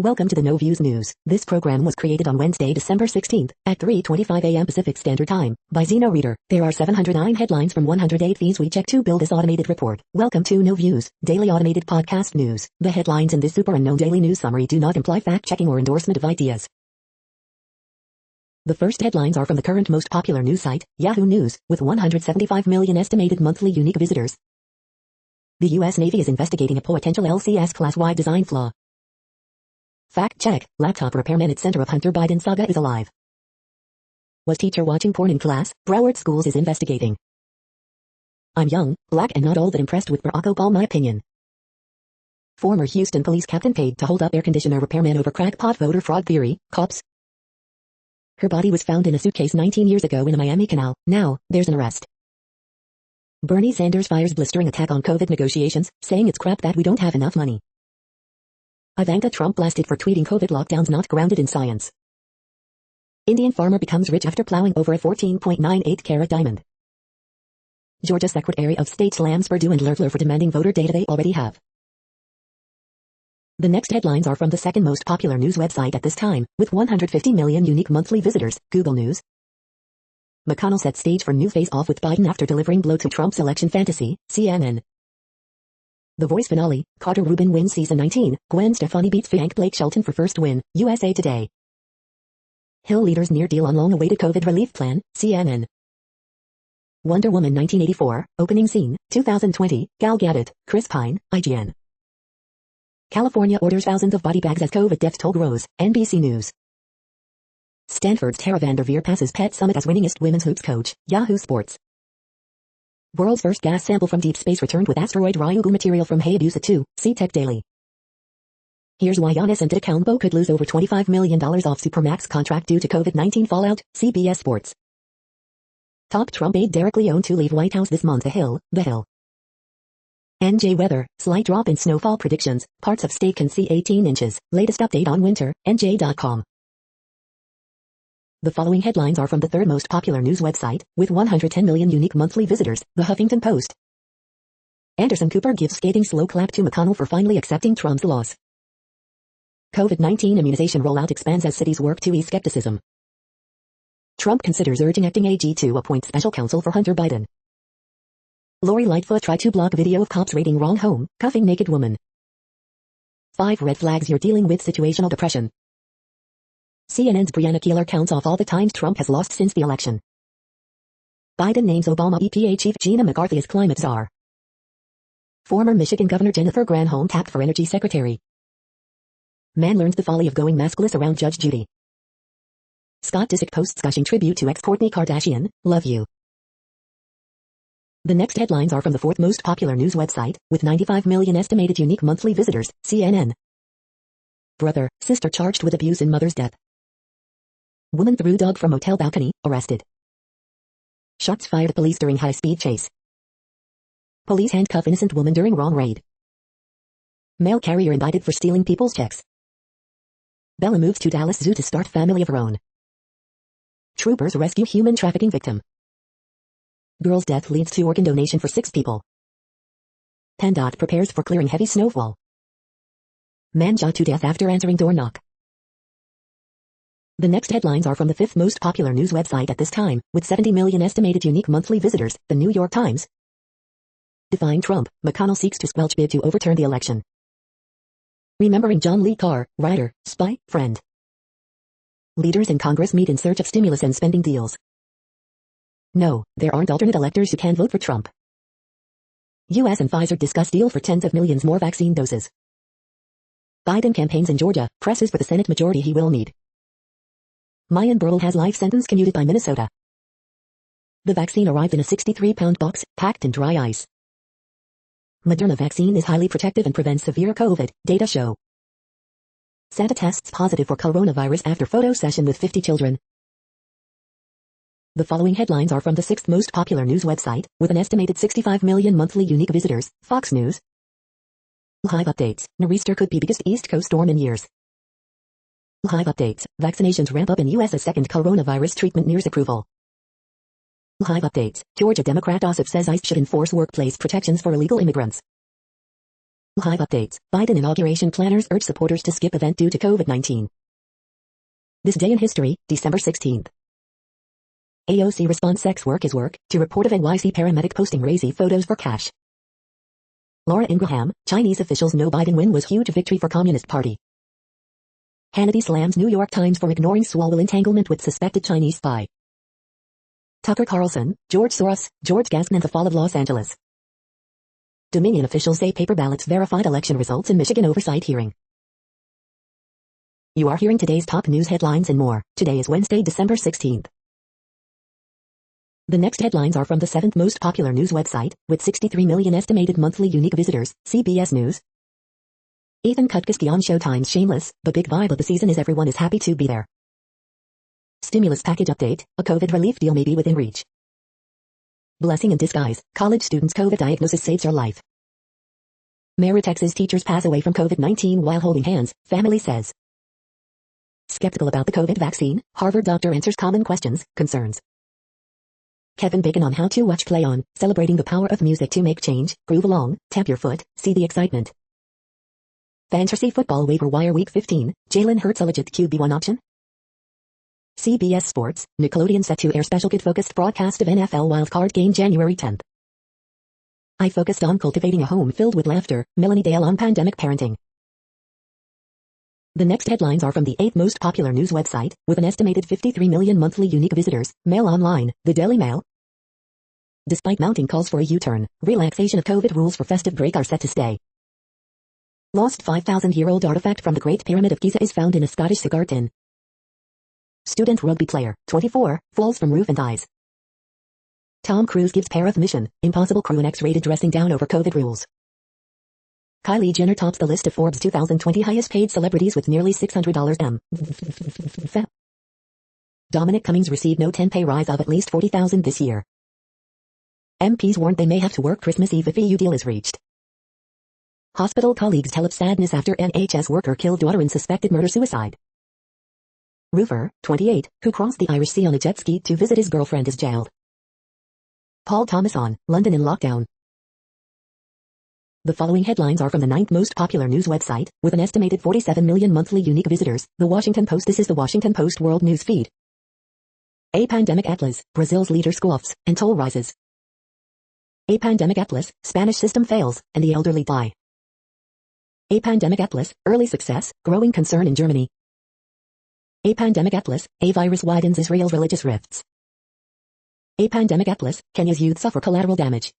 Welcome to the No Views News. This program was created on Wednesday, December 16th at 3:25 a.m. Pacific Standard Time by Zeno Reader. There are 709 headlines from 108 feeds we check to build this automated report. Welcome to No Views, daily automated podcast news. The headlines in this super unknown daily news summary do not imply fact-checking or endorsement of ideas. The first headlines are from the current most popular news site, Yahoo News, with 175 million estimated monthly unique visitors. The U.S. Navy is investigating a potential LCS class-wide design flaw. Fact check, laptop repairman at center of Hunter Biden saga is alive. Was teacher watching porn in class? Broward Schools is investigating. I'm young, black and not all that impressed with Barack Obama opinion. Former Houston police captain paid to hold up air conditioner repairman over crackpot voter fraud theory, cops. Her body was found in a suitcase 19 years ago in a Miami canal. Now, there's an arrest. Bernie Sanders fires blistering attack on COVID negotiations, saying it's crap that we don't have enough money. Ivanka Trump blasted for tweeting COVID lockdowns not grounded in science. Indian farmer becomes rich after plowing over a 14.98-carat diamond. Georgia Secretary of State slams Perdue and Loeffler for demanding voter data they already have. The next headlines are from the second most popular news website at this time, with 150 million unique monthly visitors, Google News. McConnell sets stage for new face-off with Biden after delivering blow to Trump's election fantasy, CNN. The Voice finale, Carter Rubin wins season 19, Gwen Stefani beats Bianca Blake Shelton for first win, USA Today. Hill leaders near deal on long-awaited COVID relief plan, CNN. Wonder Woman 1984, opening scene, 2020, Gal Gadot, Chris Pine, IGN. California orders thousands of body bags as COVID death toll grows, NBC News. Stanford's Tara Vanderveer passes Pet Summit as winningest women's hoops coach, Yahoo Sports. World's first gas sample from deep space returned with asteroid Ryugu material from Hayabusa 2, see Tech Daily. Here's why Giannis Antetokounmpo could lose over $25 million off Supermax contract due to COVID-19 fallout, CBS Sports. Top Trump aide Derek Leone to leave White House this month. The Hill. NJ weather, slight drop in snowfall predictions, parts of state can see 18 inches, latest update on winter, NJ.com. The following headlines are from the third most popular news website, with 110 million unique monthly visitors, The Huffington Post. Anderson Cooper gives scathing slow clap to McConnell for finally accepting Trump's loss. COVID-19 immunization rollout expands as cities work to ease skepticism. Trump considers urging acting AG to appoint special counsel for Hunter Biden. Lori Lightfoot tried to block video of cops raiding wrong home, cuffing naked woman. 5 red flags you're dealing with situational depression. CNN's Brianna Keilar counts off all the times Trump has lost since the election. Biden names Obama EPA chief Gina McCarthy as climate czar. Former Michigan Governor Jennifer Granholm tapped for energy secretary. Man learns the folly of going maskless around Judge Judy. Scott Disick posts gushing tribute to ex-Kourtney Kardashian, love you. The next headlines are from the fourth most popular news website, with 95 million estimated unique monthly visitors, CNN. Brother, sister charged with abuse in mother's death. Woman threw dog from motel balcony, arrested. Shots fired at police during high-speed chase. Police handcuff innocent woman during wrong raid. Mail carrier indicted for stealing people's checks. Bella moves to Dallas Zoo to start family of her own. Troopers rescue human trafficking victim. Girl's death leads to organ donation for 6 people. PennDOT prepares for clearing heavy snowfall. Man shot to death after answering door knock. The next headlines are from the fifth most popular news website at this time, with 70 million estimated unique monthly visitors, The New York Times. Defying Trump, McConnell seeks to squelch bid to overturn the election. Remembering John Lee Carr, writer, spy, friend. Leaders in Congress meet in search of stimulus and spending deals. No, there aren't alternate electors who can vote for Trump. U.S. and Pfizer discuss deal for tens of millions more vaccine doses. Biden campaigns in Georgia, presses for the Senate majority he will need. Mayan Burrell has life sentence commuted by Minnesota. The vaccine arrived in a 63-pound box, packed in dry ice. Moderna vaccine is highly protective and prevents severe COVID, data show. Santa tests positive for coronavirus after photo session with 50 children. The following headlines are from the sixth most popular news website, with an estimated 65 million monthly unique visitors, Fox News. Live updates, Nor'easter could be biggest East Coast storm in years. Live updates, vaccinations ramp up in U.S. as second coronavirus treatment nears approval. Live updates, Georgia Democrat Ossoff says ICE should enforce workplace protections for illegal immigrants. Live updates. Biden inauguration planners urge supporters to skip event due to COVID-19. This day in history, December 16th. AOC responds sex work is work to report of NYC paramedic posting crazy photos for cash. Laura Ingraham, Chinese officials know Biden win was huge victory for Communist Party. Hannity slams New York Times for ignoring Swalwell entanglement with suspected Chinese spy. Tucker Carlson, George Soros, George Gaskin and the fall of Los Angeles. Dominion officials say paper ballots verified election results in Michigan oversight hearing. You are hearing today's top news headlines and more. Today is Wednesday, December 16th. The next headlines are from the 7th most popular news website, with 63 million estimated monthly unique visitors, CBS News. Ethan Kutkiski on Showtime's Shameless, the big vibe of the season is everyone is happy to be there. Stimulus package update, a COVID relief deal may be within reach. Blessing in disguise, college students' COVID diagnosis saves your life. Mayor Texas teachers pass away from COVID-19 while holding hands, family says. Skeptical about the COVID vaccine, Harvard doctor answers common questions, concerns. Kevin Bacon on how to watch play on, celebrating the power of music to make change, groove along, tap your foot, see the excitement. Fantasy football waiver wire week 15, Jalen Hurts a legit QB1 option? CBS Sports, Nickelodeon set to air special kid-focused broadcast of NFL wildcard game January 10th. I focused on cultivating a home filled with laughter, Melanie Dale on pandemic parenting. The next headlines are from the 8th most popular news website, with an estimated 53 million monthly unique visitors, Mail Online, the Daily Mail. Despite mounting calls for a U-turn, relaxation of COVID rules for festive break are set to stay. Lost 5,000-year-old artifact from the Great Pyramid of Giza is found in a Scottish cigar tin. Student rugby player, 24, falls from roof and dies. Tom Cruise gives pair of Mission Impossible crew an X-rated dressing down over COVID rules. Kylie Jenner tops the list of Forbes 2020 highest paid celebrities with nearly $600 M. Dominic Cummings received no 10 pay rise of at least $40,000 this year. MPs warned they may have to work Christmas Eve if EU deal is reached. Hospital colleagues tell of sadness after NHS worker killed daughter in suspected murder-suicide. Roofer, 28, who crossed the Irish Sea on a jet ski to visit his girlfriend is jailed. Paul Thomas on, London in lockdown. The following headlines are from the 9th most popular news website, with an estimated 47 million monthly unique visitors, The Washington Post. This is The Washington Post World News Feed. A pandemic atlas, Brazil's leader scoffs, and toll rises. A pandemic atlas, Spanish system fails, and the elderly die. A pandemic atlas, early success, growing concern in Germany. A pandemic atlas, a virus widens Israel's religious rifts. A pandemic atlas, Kenya's youth suffer collateral damage.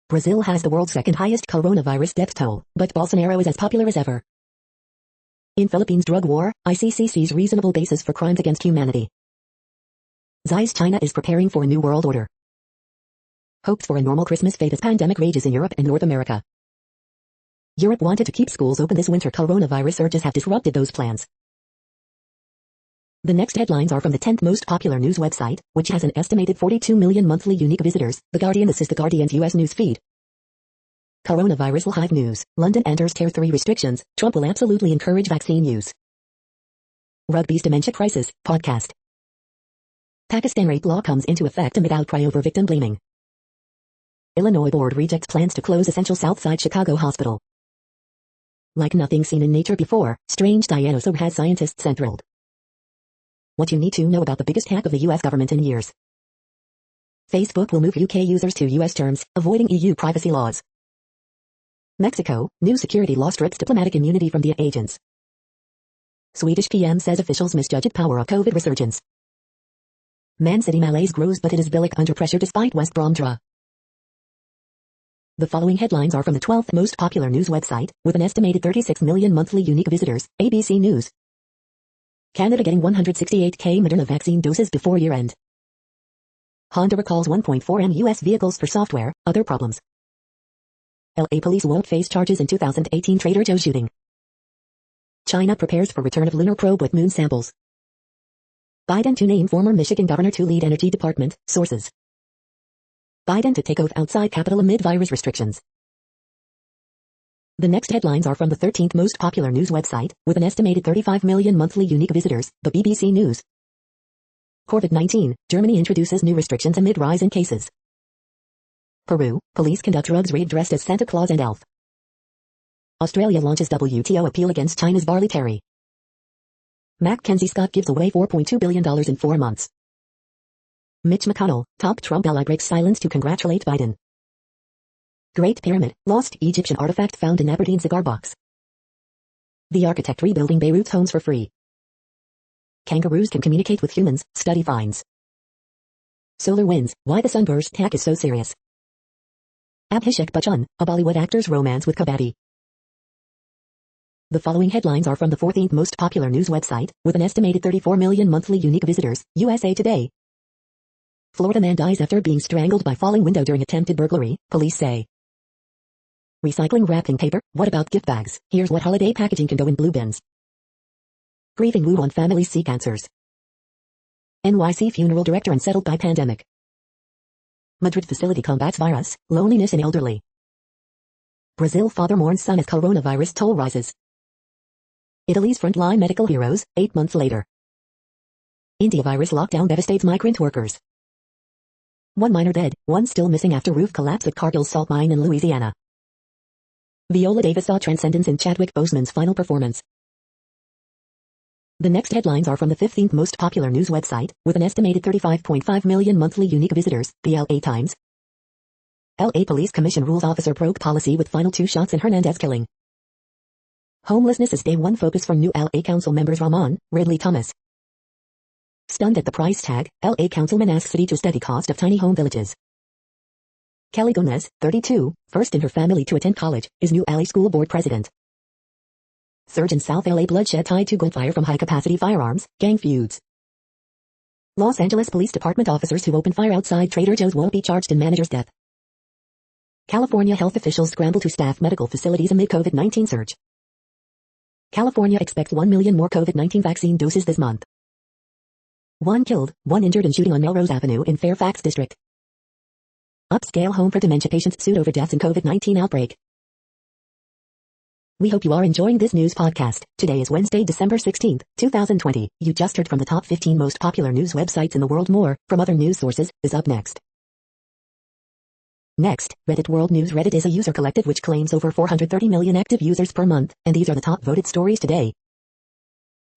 Brazil has the world's second highest coronavirus death toll, but Bolsonaro is as popular as ever. In Philippines drug war, ICC sees reasonable basis for crimes against humanity. Xi's China is preparing for a new world order. Hopes for a normal Christmas fade as pandemic rages in Europe and North America. Europe wanted to keep schools open this winter. Coronavirus surges have disrupted those plans. The next headlines are from the 10th most popular news website, which has an estimated 42 million monthly unique visitors, The Guardian. This is The Guardian's U.S. news feed. Coronavirus live news, London enters Tier 3 restrictions, Trump will absolutely encourage vaccine use. Rugby's dementia crisis, podcast. Pakistan rape law comes into effect amid outcry over victim blaming. Illinois board rejects plans to close essential Southside Chicago hospital. Like nothing seen in nature before, strange dinosaur has scientists enthralled. What you need to know about the biggest hack of the U.S. government in years. Facebook will move UK users to U.S. terms, avoiding EU privacy laws. Mexico, new security law strips diplomatic immunity from the agents. Swedish PM says officials misjudged power of COVID resurgence. Man City malaise grows but it is Billick under pressure despite West Brom draw. The following headlines are from the 12th most popular news website, with an estimated 36 million monthly unique visitors, ABC News. Canada getting 168k Moderna vaccine doses before year-end. Honda recalls 1.4 M U.S. vehicles for software, other problems. LA police won't face charges in 2018 Trader Joe's shooting. China prepares for return of lunar probe with moon samples. Biden to name former Michigan governor to lead Energy Department, sources. Biden to take oath outside Capitol amid virus restrictions. The next headlines are from the 13th most popular news website, with an estimated 35 million monthly unique visitors, the BBC News. COVID-19, Germany introduces new restrictions amid rise in cases. Peru, police conduct drugs raid dressed as Santa Claus and Elf. Australia launches WTO appeal against China's barley tariff. Mackenzie Scott gives away $4.2 billion in 4 months. Mitch McConnell, top Trump ally breaks silence to congratulate Biden. Great Pyramid, lost Egyptian artifact found in Aberdeen cigar box. The architect rebuilding Beirut's homes for free. Kangaroos can communicate with humans, study finds. Solar winds, why the sunburst attack is so serious. Abhishek Bachchan, a Bollywood actor's romance with Kabaddi. The following headlines are from the 14th most popular news website, with an estimated 34 million monthly unique visitors, USA Today. Florida man dies after being strangled by falling window during attempted burglary, police say. Recycling wrapping paper, what about gift bags? Here's what holiday packaging can go in blue bins. Grieving Wuhan families seek answers. NYC funeral director unsettled by pandemic. Madrid facility combats virus, loneliness in elderly. Brazil father mourns son as coronavirus toll rises. Italy's frontline medical heroes, 8 months later. India virus lockdown devastates migrant workers. 1 miner dead, 1 still missing after roof collapse at Cargill's salt mine in Louisiana. Viola Davis saw transcendence in Chadwick Boseman's final performance. The next headlines are from the 15th most popular news website, with an estimated 35.5 million monthly unique visitors, the LA Times. LA Police Commission rules officer broke policy with final 2 shots in Hernandez killing. Homelessness is day 1 focus for new LA Council members Ramon, Ridley Thomas. Stunned at the price tag, LA Councilman asks city to study cost of tiny home villages. Kelly Gomez, 32, first in her family to attend college, is new LA School Board president. Surge in South LA bloodshed tied to gunfire from high-capacity firearms, gang feuds. Los Angeles Police Department officers who opened fire outside Trader Joe's won't be charged in manager's death. California health officials scramble to staff medical facilities amid COVID-19 surge. California expects 1 million more COVID-19 vaccine doses this month. 1 killed, 1 injured in shooting on Melrose Avenue in Fairfax District. Upscale home for dementia patients sued over deaths in COVID-19 outbreak. We hope you are enjoying this news podcast. Today is Wednesday, December 16th, 2020. You just heard from the top 15 most popular news websites in the world. More from other news sources is up next. Next, Reddit World News. Reddit is a user collective which claims over 430 million active users per month, and these are the top voted stories today.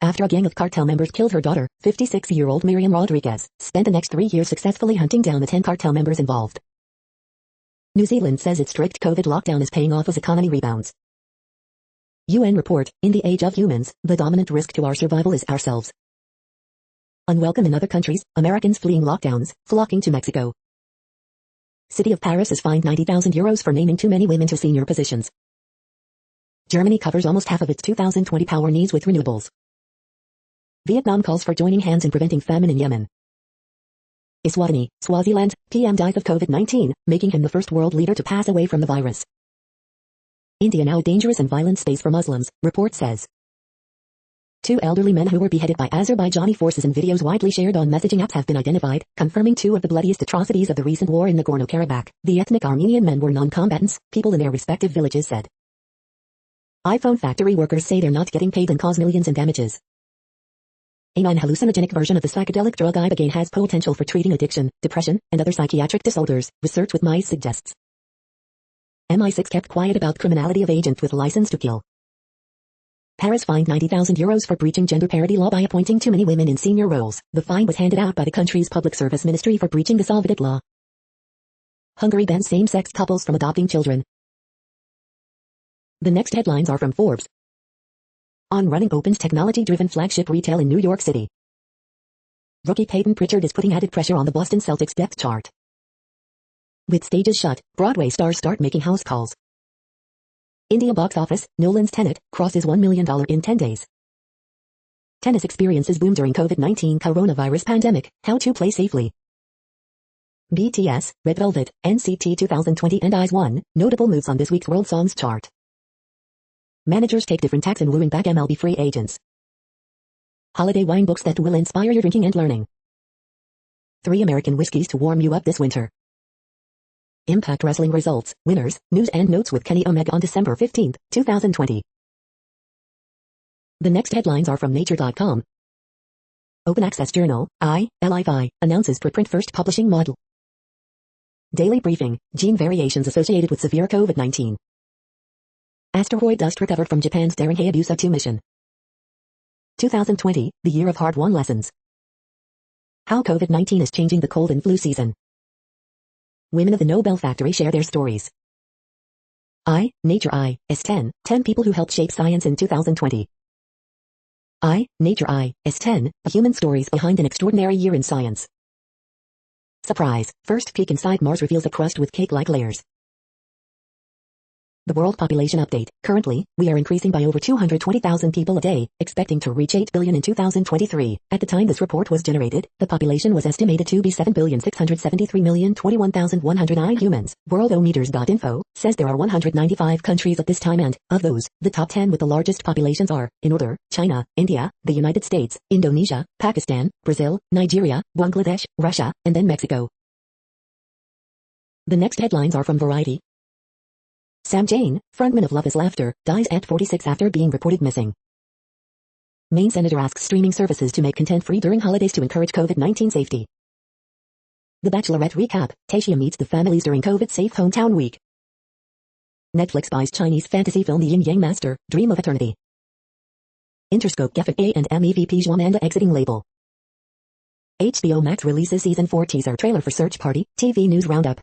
After a gang of cartel members killed her daughter, 56-year-old Miriam Rodriguez spent the next 3 years successfully hunting down the 10 cartel members involved. New Zealand says its strict COVID lockdown is paying off as economy rebounds. UN report, in the age of humans, the dominant risk to our survival is ourselves. Unwelcome in other countries, Americans fleeing lockdowns, flocking to Mexico. City of Paris is fined €90,000 for naming too many women to senior positions. Germany covers almost half of its 2020 power needs with renewables. Vietnam calls for joining hands in preventing famine in Yemen. Eswatini, Swaziland, PM dies of COVID-19, making him the first world leader to pass away from the virus. India now a dangerous and violent space for Muslims, report says. 2 elderly men who were beheaded by Azerbaijani forces in videos widely shared on messaging apps have been identified, confirming 2 of the bloodiest atrocities of the recent war in Nagorno-Karabakh. The ethnic Armenian men were non-combatants, people in their respective villages said. iPhone factory workers say they're not getting paid and cause millions in damages. A non-hallucinogenic version of the psychedelic drug ibogaine has potential for treating addiction, depression, and other psychiatric disorders, research with mice suggests. MI6 kept quiet about criminality of agent with license to kill. Paris fined €90,000 for breaching gender parity law by appointing too many women in senior roles. The fine was handed out by the country's public service ministry for breaching the Solvidet law. Hungary bans same-sex couples from adopting children. The next headlines are from Forbes. On running opens technology-driven flagship retail in New York City. Rookie Peyton Pritchard is putting added pressure on the Boston Celtics depth chart. With stages shut, Broadway stars start making house calls. India box office, Nolan's Tenet, crosses $1 million in 10 days. Tennis experiences boom during COVID-19 coronavirus pandemic, how to play safely. BTS, Red Velvet, NCT 2020 and Eyes One, notable moves on this week's World Songs chart. Managers take different tacks in wooing back MLB free agents. Holiday wine books that will inspire your drinking and learning. 3 American whiskeys to warm you up this winter. Impact Wrestling results, winners, news and notes with Kenny Omega on December 15, 2020. The next headlines are from Nature.com. Open Access Journal, ILIFI, announces preprint first publishing model. Daily Briefing, gene variations associated with severe COVID-19. Asteroid dust recovered from Japan's daring Hayabusa 2 mission. 2020, the year of hard-won lessons. How COVID-19 is changing the cold and flu season. Women of the Nobel factory share their stories. Nature S10 people who helped shape science in 2020. Nature S10 human stories behind an extraordinary year in science. Surprise, first peek inside Mars reveals a crust with cake-like layers. The world population update. Currently, we are increasing by over 220,000 people a day, expecting to reach 8 billion in 2023. At the time this report was generated, the population was estimated to be 7,673,021,109 humans. Worldometers.info says there are 195 countries at this time and, of those, the top 10 with the largest populations are, in order, China, India, the United States, Indonesia, Pakistan, Brazil, Nigeria, Bangladesh, Russia, and then Mexico. The next headlines are from Variety. Sam Jane, frontman of Love is Laughter, dies at 46 after being reported missing. Maine senator asks streaming services to make content free during holidays to encourage COVID-19 safety. The Bachelorette recap, Tayshia meets the families during COVID-safe hometown week. Netflix buys Chinese fantasy film The Yin Yang Master, Dream of Eternity. Interscope Geffen A&M EVP Amanda exiting label. HBO Max releases Season 4 teaser trailer for Search Party, TV News Roundup.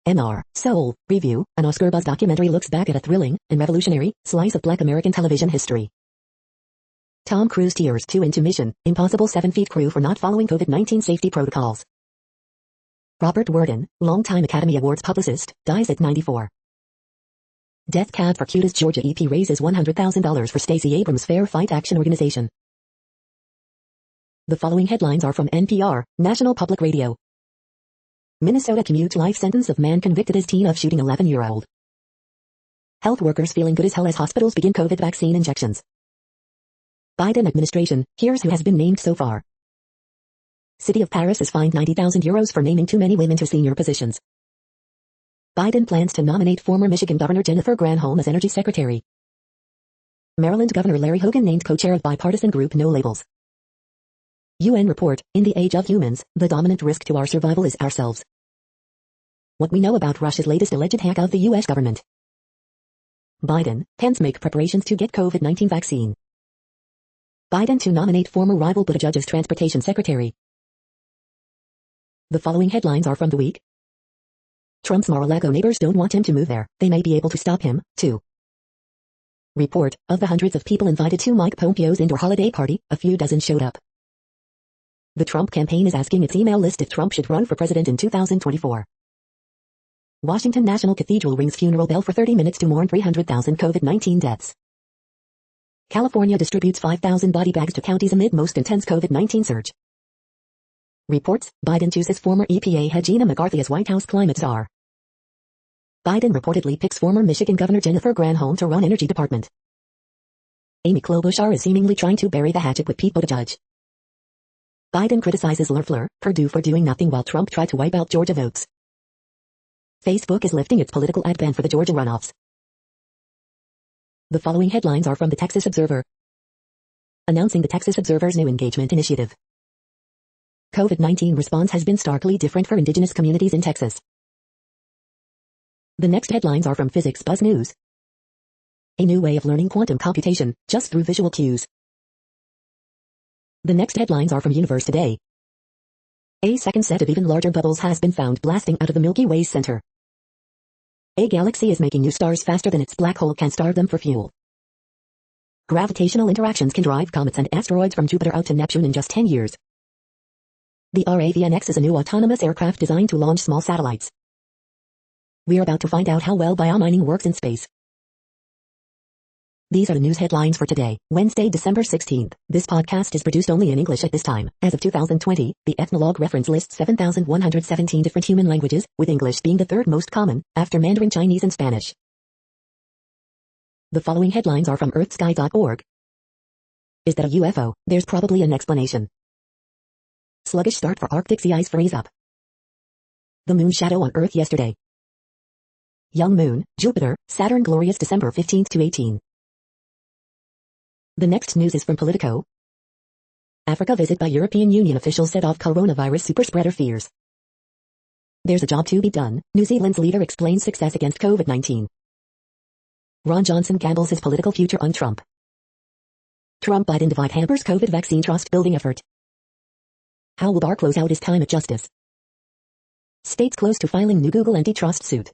NR, Soul, Review, an Oscar-buzz documentary looks back at a thrilling and revolutionary slice of Black American television history. Tom Cruise tears 2 into Mission Impossible 7 feet crew for not following COVID-19 safety protocols. Robert Worden, longtime Academy Awards publicist, dies at 94. Death cab for cutest Georgia EP raises $100,000 for Stacey Abrams' Fair Fight Action Organization. The following headlines are from NPR, National Public Radio. Minnesota commutes life sentence of man convicted as teen of shooting 11-year-old. Health workers feeling good as hell as hospitals begin COVID vaccine injections. Biden administration, here's who has been named so far. City of Paris is fined €90,000 for naming too many women to senior positions. Biden plans to nominate former Michigan Governor Jennifer Granholm as Energy Secretary. Maryland Governor Larry Hogan named co-chair of bipartisan group No Labels. UN report, in the age of humans, the dominant risk to our survival is ourselves. What we know about Russia's latest alleged hack of the U.S. government. Biden, Pence make preparations to get COVID-19 vaccine. Biden to nominate former rival Buttigieg as transportation secretary. The following headlines are from the week. Trump's Mar-a-Lago neighbors don't want him to move there. They may be able to stop him, too. Report, of the hundreds of people invited to Mike Pompeo's indoor holiday party, a few dozen showed up. The Trump campaign is asking its email list if Trump should run for president in 2024. Washington National Cathedral rings funeral bell for 30 minutes to mourn 300,000 COVID-19 deaths. California distributes 5,000 body bags to counties amid most intense COVID-19 surge. Reports, Biden chooses former EPA head Gina McCarthy as White House climate czar. Biden reportedly picks former Michigan Governor Jennifer Granholm to run Energy Department. Amy Klobuchar is seemingly trying to bury the hatchet with Pete Buttigieg. Biden criticizes Loeffler, Purdue for doing nothing while Trump tried to wipe out Georgia votes. Facebook is lifting its political ad ban for the Georgia runoffs. The following headlines are from the Texas Observer. Announcing the Texas Observer's new engagement initiative. COVID-19 response has been starkly different for indigenous communities in Texas. The next headlines are from Physics Buzz News. A new way of learning quantum computation, just through visual cues. The next headlines are from Universe Today. A second set of even larger bubbles has been found blasting out of the Milky Way's center. A galaxy is making new stars faster than its black hole can starve them for fuel. Gravitational interactions can drive comets and asteroids from Jupiter out to Neptune in just 10 years. The RAVNX is a new autonomous aircraft designed to launch small satellites. We're about to find out how well biomining works in space. These are the news headlines for today, Wednesday, December 16th. This podcast is produced only in English at this time. As of 2020, the Ethnologue reference lists 7,117 different human languages, with English being the third most common, after Mandarin Chinese and Spanish. The following headlines are from earthsky.org. Is that a UFO? There's probably an explanation. Sluggish start for Arctic sea ice freeze up. The moon shadow on Earth yesterday. Young moon, Jupiter, Saturn glorious December 15th to 18. The next news is from Politico. Africa visit by European Union officials set off coronavirus superspreader fears. There's a job to be done, New Zealand's leader explains success against COVID-19. Ron Johnson gambles his political future on Trump. Trump-Biden divide hampers COVID vaccine trust-building effort. How will Barr close out his time at justice? States close to filing new Google antitrust suit.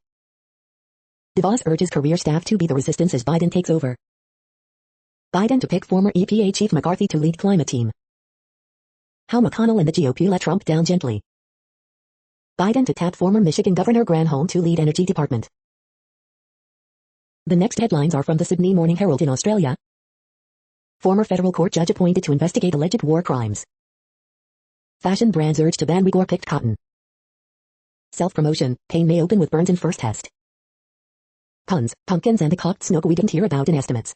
DeVos urges career staff to be the resistance as Biden takes over. Biden to pick former EPA Chief McCarthy to lead climate team. How McConnell and the GOP let Trump down gently. Biden to tap former Michigan Governor Granholm to lead Energy Department. The next headlines are from the Sydney Morning Herald in Australia. Former federal court judge appointed to investigate alleged war crimes. Fashion brands urged to ban Uyghur-picked cotton. Self-promotion, pain may open with burns in first test. Puns, pumpkins and the cocked snook we didn't hear about in estimates.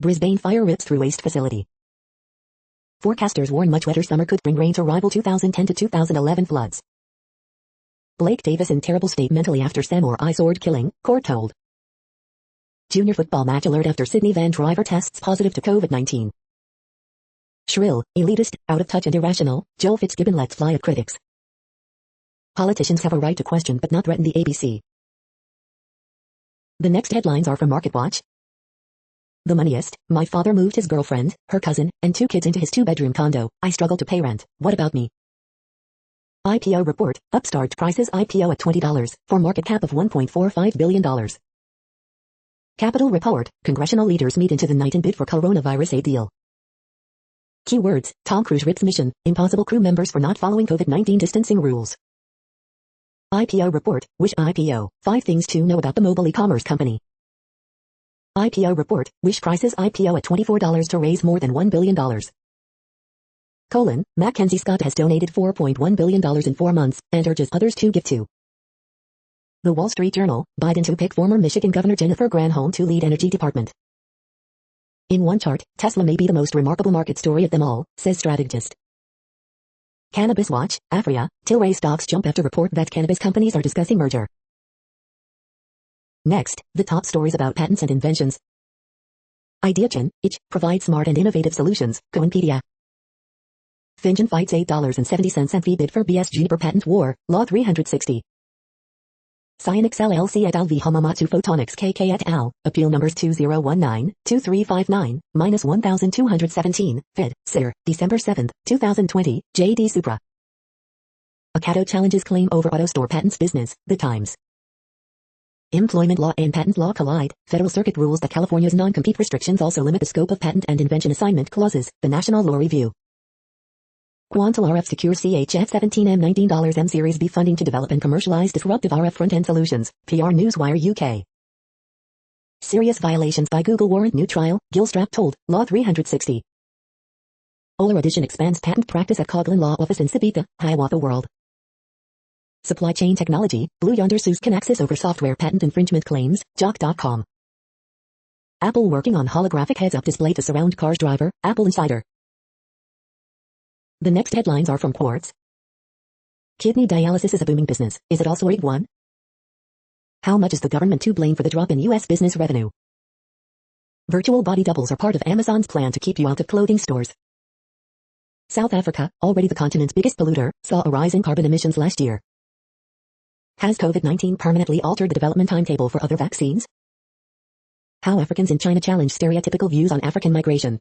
Brisbane fire rips through waste facility. Forecasters warn much wetter summer could bring rain to rival 2010 to 2011 floods. Blake Davis in terrible state mentally after samurai sword killing, court told. Junior football match alert after Sydney van driver tests positive to COVID-19. Shrill, elitist, out of touch and irrational, Joel Fitzgibbon lets fly at critics. Politicians have a right to question but not threaten the ABC. The next headlines are from MarketWatch. The moneyest, my father moved his girlfriend, her cousin, and 2 kids into his 2-bedroom condo. I struggle to pay rent. What about me? IPO report, Upstart prices IPO at $20, for market cap of $1.45 billion. Capitol report, congressional leaders meet into the night and bid for coronavirus aid deal. Keywords, Tom Cruise rips mission, impossible crew members for not following COVID-19 distancing rules. IPO report, Wish IPO, 5 things to know about the mobile e-commerce company. IPO report, Wish prices IPO at $24 to raise more than $1 billion. Mackenzie Scott has donated $4.1 billion in 4 months, and urges others to give too. The Wall Street Journal, Biden to pick former Michigan Governor Jennifer Granholm to lead Energy Department. In one chart, Tesla may be the most remarkable market story of them all, says strategist. Cannabis Watch, Afria, Tilray stocks jump after report that cannabis companies are discussing merger. Next, the top stories about patents and inventions. IdeaChin, itch, provides smart and innovative solutions, Coinpedia. Finjan fights $8.70 and fee bid for BSG per patent war, Law 360. Cyanix LLC et al. V. Hamamatsu Photonics KK et al. Appeal numbers 2019-2359-1217, Fed, Sitter, December 7, 2020, J.D. Supra. Ocado challenges claim over auto store patents business, The Times. Employment law and patent law collide. Federal Circuit rules that California's non-compete restrictions also limit the scope of patent and invention assignment clauses, The National Law Review. Quantal RF secures CHF $17M19 M Series B funding to develop and commercialize disruptive RF front-end solutions, PR Newswire UK. Serious violations by Google warrant new trial, Gilstrap told, Law 360. Oler Edition expands patent practice at Coghlan Law Office in Sabita, Hiawatha World. Supply chain technology, Blue Yonder sues Kinaxis over software patent infringement claims, Jock.com. Apple working on holographic heads-up display to surround cars driver, Apple Insider. The next headlines are from Quartz. Kidney dialysis is a booming business. Is it also a big one? How much is the government to blame for the drop in U.S. business revenue? Virtual body doubles are part of Amazon's plan to keep you out of clothing stores. South Africa, already the continent's biggest polluter, saw a rise in carbon emissions last year. Has COVID-19 permanently altered the development timetable for other vaccines? How Africans in China challenge stereotypical views on African migration.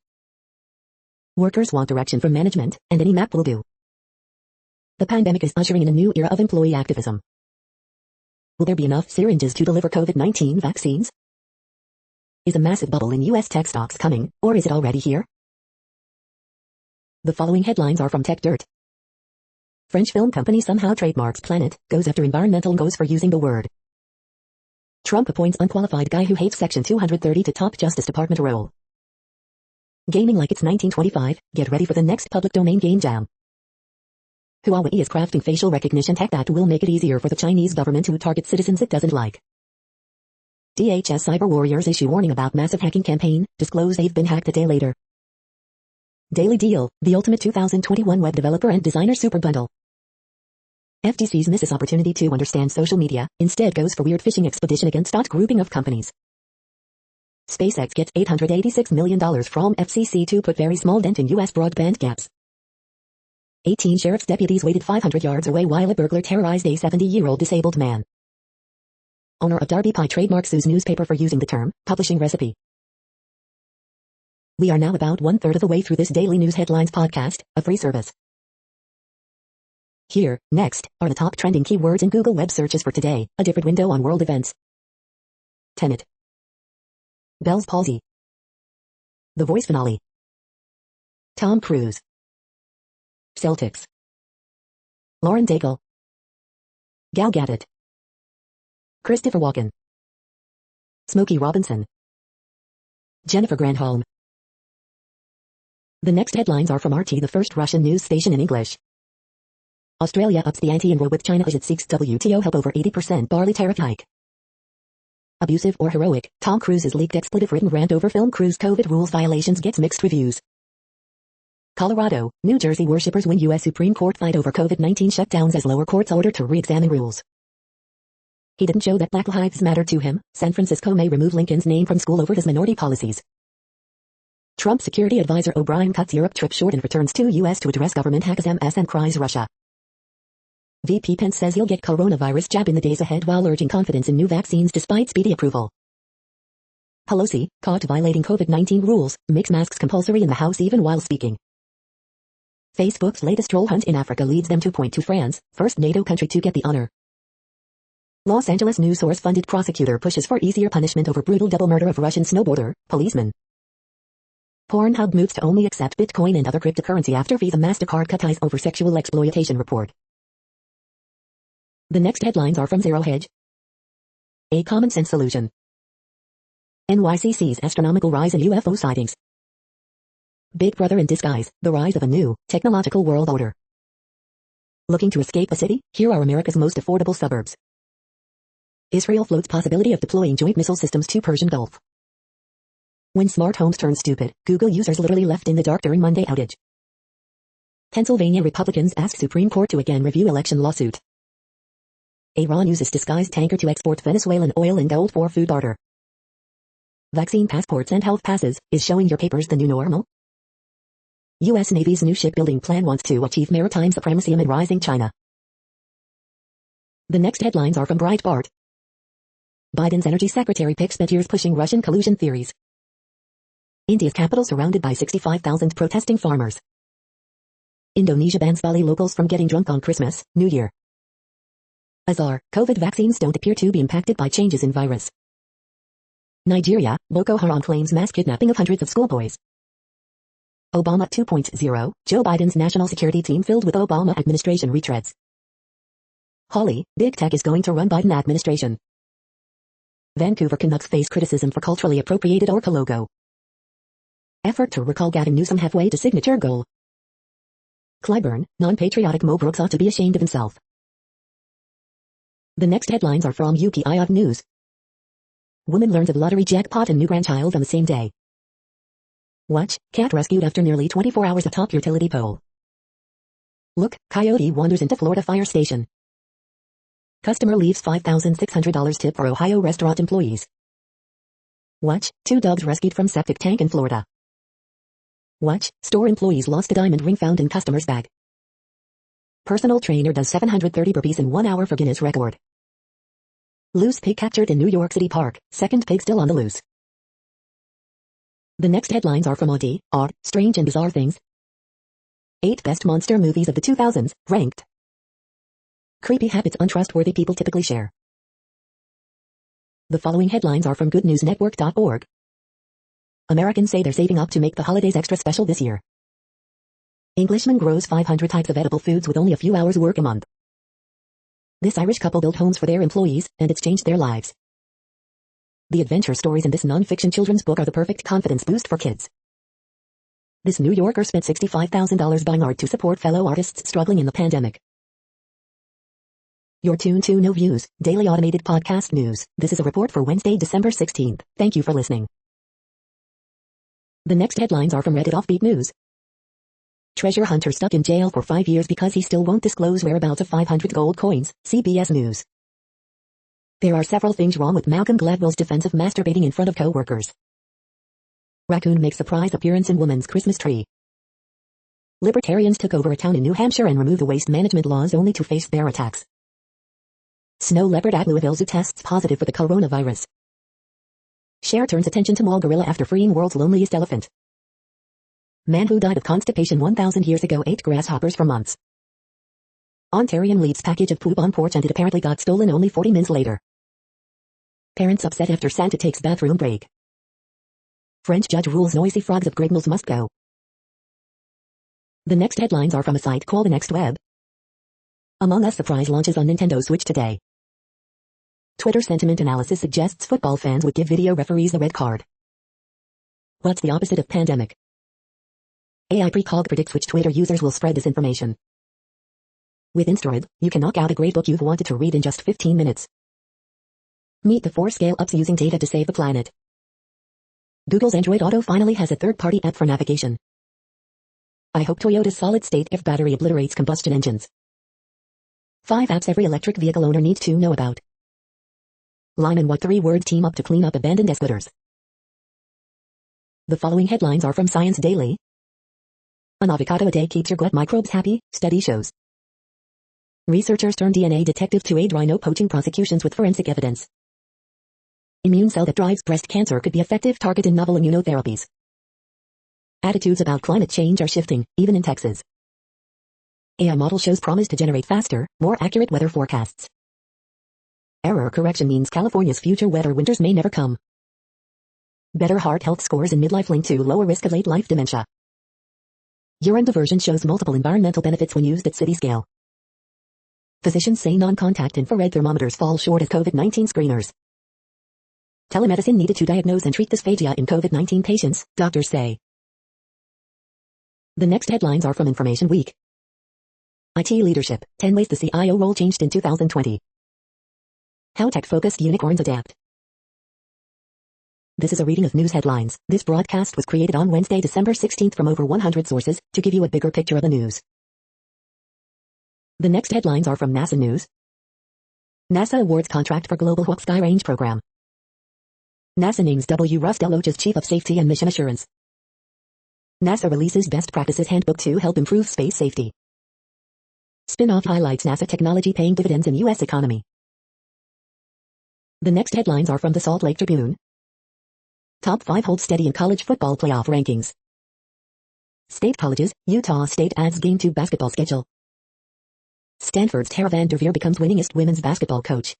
Workers want direction from management, and any map will do. The pandemic is ushering in a new era of employee activism. Will there be enough syringes to deliver COVID-19 vaccines? Is a massive bubble in U.S. tech stocks coming, or is it already here? The following headlines are from Tech Dirt. French film company somehow trademarks planet, goes after environmental goes for using the word. Trump appoints unqualified guy who hates Section 230 to top Justice Department role. Gaming like it's 1925, get ready for the next public domain game jam. Huawei is crafting facial recognition tech that will make it easier for the Chinese government to target citizens it doesn't like. DHS cyber warriors issue warning about massive hacking campaign, disclose they've been hacked a day later. Daily Deal, the ultimate 2021 web developer and designer super bundle. FTC's misses opportunity to understand social media, instead goes for weird phishing expedition against grouping of companies. SpaceX gets $886 million from FCC to put very small dent in U.S. broadband gaps. 18 sheriff's deputies waited 500 yards away while a burglar terrorized a 70-year-old disabled man. owner of Darby Pie trademark sues newspaper for using the term publishing recipe. We are now about 1/3 of the way through this daily news headlines podcast, a free service. Here, next, are the top trending keywords in Google web searches for today, a different window on world events. Tenet. Bell's palsy. The Voice finale. Tom Cruise. Celtics. Lauren Daigle. Gal Gadot. Christopher Walken. Smokey Robinson. Jennifer Granholm. The next headlines are from RT, the first Russian news station in English. Australia ups the ante in row with China as it seeks WTO help over 80% barley tariff hike. Abusive or heroic, Tom Cruise's leaked expletive-ridden rant over film cruise COVID rules violations gets mixed reviews. Colorado, New Jersey worshippers win U.S. Supreme Court fight over COVID-19 shutdowns as lower courts order to re-examine rules. He didn't show that Black Lives Matter to him. San Francisco may remove Lincoln's name from school over his minority policies. Trump security advisor O'Brien cuts Europe trip short and returns to U.S. to address government hacks MS and cries Russia. VP Pence says he'll get coronavirus jab in the days ahead while urging confidence in new vaccines despite speedy approval. Pelosi, caught violating COVID-19 rules, makes masks compulsory in the House even while speaking. Facebook's latest troll hunt in Africa leads them to point to France, first NATO country to get the honor. Los Angeles news source funded prosecutor pushes for easier punishment over brutal double murder of Russian snowboarder, policeman. Pornhub moves to only accept Bitcoin and other cryptocurrency after Visa MasterCard cut ties over sexual exploitation report. The next headlines are from Zero Hedge. A common sense solution. NYCC's astronomical rise in UFO sightings. Big Brother in disguise, the rise of a new, technological world order. Looking to escape a city? Here are America's most affordable suburbs. Israel floats possibility of deploying joint missile systems to Persian Gulf. When smart homes turn stupid, Google users literally left in the dark during Monday outage. Pennsylvania Republicans ask Supreme Court to again review election lawsuit. Iran uses disguised tanker to export Venezuelan oil and gold for food barter. Vaccine passports and health passes, is showing your papers the new normal? U.S. Navy's new shipbuilding plan wants to achieve maritime supremacy amid rising China. The next headlines are from Breitbart. Biden's energy secretary picks Peters pushing Russian collusion theories. India's capital surrounded by 65,000 protesting farmers. Indonesia bans Bali locals from getting drunk on Christmas, New Year. Azar, COVID vaccines don't appear to be impacted by changes in virus. Nigeria, Boko Haram claims mass kidnapping of hundreds of schoolboys. Obama 2.0, Joe Biden's national security team filled with Obama administration retreads. Holly, big tech is going to run Biden administration. Vancouver Canucks face criticism for culturally appropriated Orca logo. Effort to recall Gavin Newsom halfway to signature goal. Clyburn, non-patriotic Mo Brooks ought to be ashamed of himself. The next headlines are from UPI News. Woman learns of lottery jackpot and new grandchild on the same day. Watch, cat rescued after nearly 24 hours atop utility pole. Look, coyote wanders into Florida fire station. Customer leaves $5,600 tip for Ohio restaurant employees. Watch, 2 dogs rescued from septic tank in Florida. Watch, store employees lost a diamond ring found in customer's bag. Personal trainer does 730 burpees in 1 hour for Guinness record. Loose pig captured in New York City park, second pig still on the loose. The next headlines are from Odd, Strange and Bizarre Things. 8 best monster movies of the 2000s, ranked. Creepy habits untrustworthy people typically share. The following headlines are from goodnewsnetwork.org. Americans say they're saving up to make the holidays extra special this year. Englishman grows 500 types of edible foods with only a few hours work a month. This Irish couple built homes for their employees, and it's changed their lives. The adventure stories in this non-fiction children's book are the perfect confidence boost for kids. This New Yorker spent $65,000 buying art to support fellow artists struggling in the pandemic. You're tuned to No Views, daily automated podcast news. This is a report for Wednesday, December 16th. Thank you for listening. The next headlines are from Reddit Offbeat News. Treasure hunter stuck in jail for 5 years because he still won't disclose whereabouts of 500 gold coins, CBS News. There are several things wrong with Malcolm Gladwell's defense of masturbating in front of co-workers. Raccoon makes surprise appearance in woman's Christmas tree. Libertarians took over a town in New Hampshire and removed the waste management laws only to face bear attacks. Snow leopard at Louisville Zoo tests positive for the coronavirus. Cher turns attention to mall gorilla after freeing world's loneliest elephant. Man who died of constipation 1,000 years ago ate grasshoppers for months. Ontarian leaves package of poop on porch and it apparently got stolen only 40 minutes later. Parents upset after Santa takes bathroom break. French judge rules noisy frogs of Grigmals must go. The next headlines are from a site called The Next Web. Among Us surprise launches on Nintendo Switch today. Twitter sentiment analysis suggests football fans would give video referees the red card. What's the opposite of pandemic? AI precog predicts which Twitter users will spread disinformation. With Instaroid, you can knock out a great book you've wanted to read in just 15 minutes. Meet the 4 scale-ups using data to save the planet. Google's Android Auto finally has a third-party app for navigation. I hope Toyota's solid-state F battery obliterates combustion engines. 5 apps every electric vehicle owner needs to know about. Lime and what 3 words team up to clean up abandoned e-scooters. The following headlines are from Science Daily. An avocado a day keeps your gut microbes happy, study shows. Researchers turn DNA detective to aid rhino poaching prosecutions with forensic evidence. Immune cell that drives breast cancer could be effective target in novel immunotherapies. Attitudes about climate change are shifting, even in Texas. AI model shows promise to generate faster, more accurate weather forecasts. Error correction means California's future wetter winters may never come. Better heart health scores in midlife linked to lower risk of late life dementia. Urine diversion shows multiple environmental benefits when used at city scale. Physicians say non-contact infrared thermometers fall short as COVID-19 screeners. Telemedicine needed to diagnose and treat dysphagia in COVID-19 patients, doctors say. The next headlines are from Information Week. IT leadership, 10 ways the CIO role changed in 2020. How tech-focused unicorns adapt. This is a reading of news headlines. This broadcast was created on Wednesday, December 16th from over 100 sources to give you a bigger picture of the news. The next headlines are from NASA News. NASA awards contract for Global Hawk Sky Range program. NASA names W. Russ Deloach as Chief of Safety and Mission Assurance. NASA releases Best Practices Handbook to help improve space safety. Spin-off highlights NASA technology paying dividends in U.S. economy. The next headlines are from the Salt Lake Tribune. Top 5 hold steady in college football playoff rankings. State colleges, Utah State adds game to basketball schedule. Stanford's Tara Vanderveer becomes winningest women's basketball coach.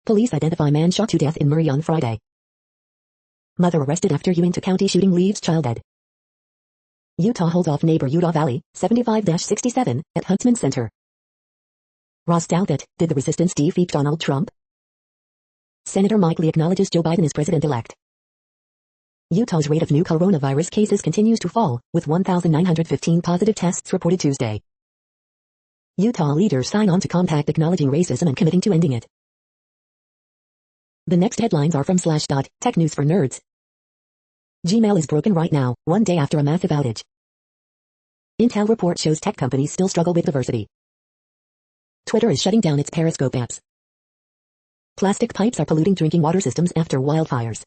Police identify man shot to death in Murray on Friday. Mother arrested after Uinta County shooting leaves child dead. Utah holds off neighbor Utah Valley, 75-67, at Huntsman Center. Ross Douthat, did the resistance defeat Donald Trump? Senator Mike Lee acknowledges Joe Biden is president-elect. Utah's rate of new coronavirus cases continues to fall, with 1,915 positive tests reported Tuesday. Utah leaders sign on to compact acknowledging racism and committing to ending it. The next headlines are from Slashdot, Tech News for Nerds. Gmail is broken right now, one day after a massive outage. Intel report shows tech companies still struggle with diversity. Twitter is shutting down its Periscope apps. Plastic pipes are polluting drinking water systems after wildfires.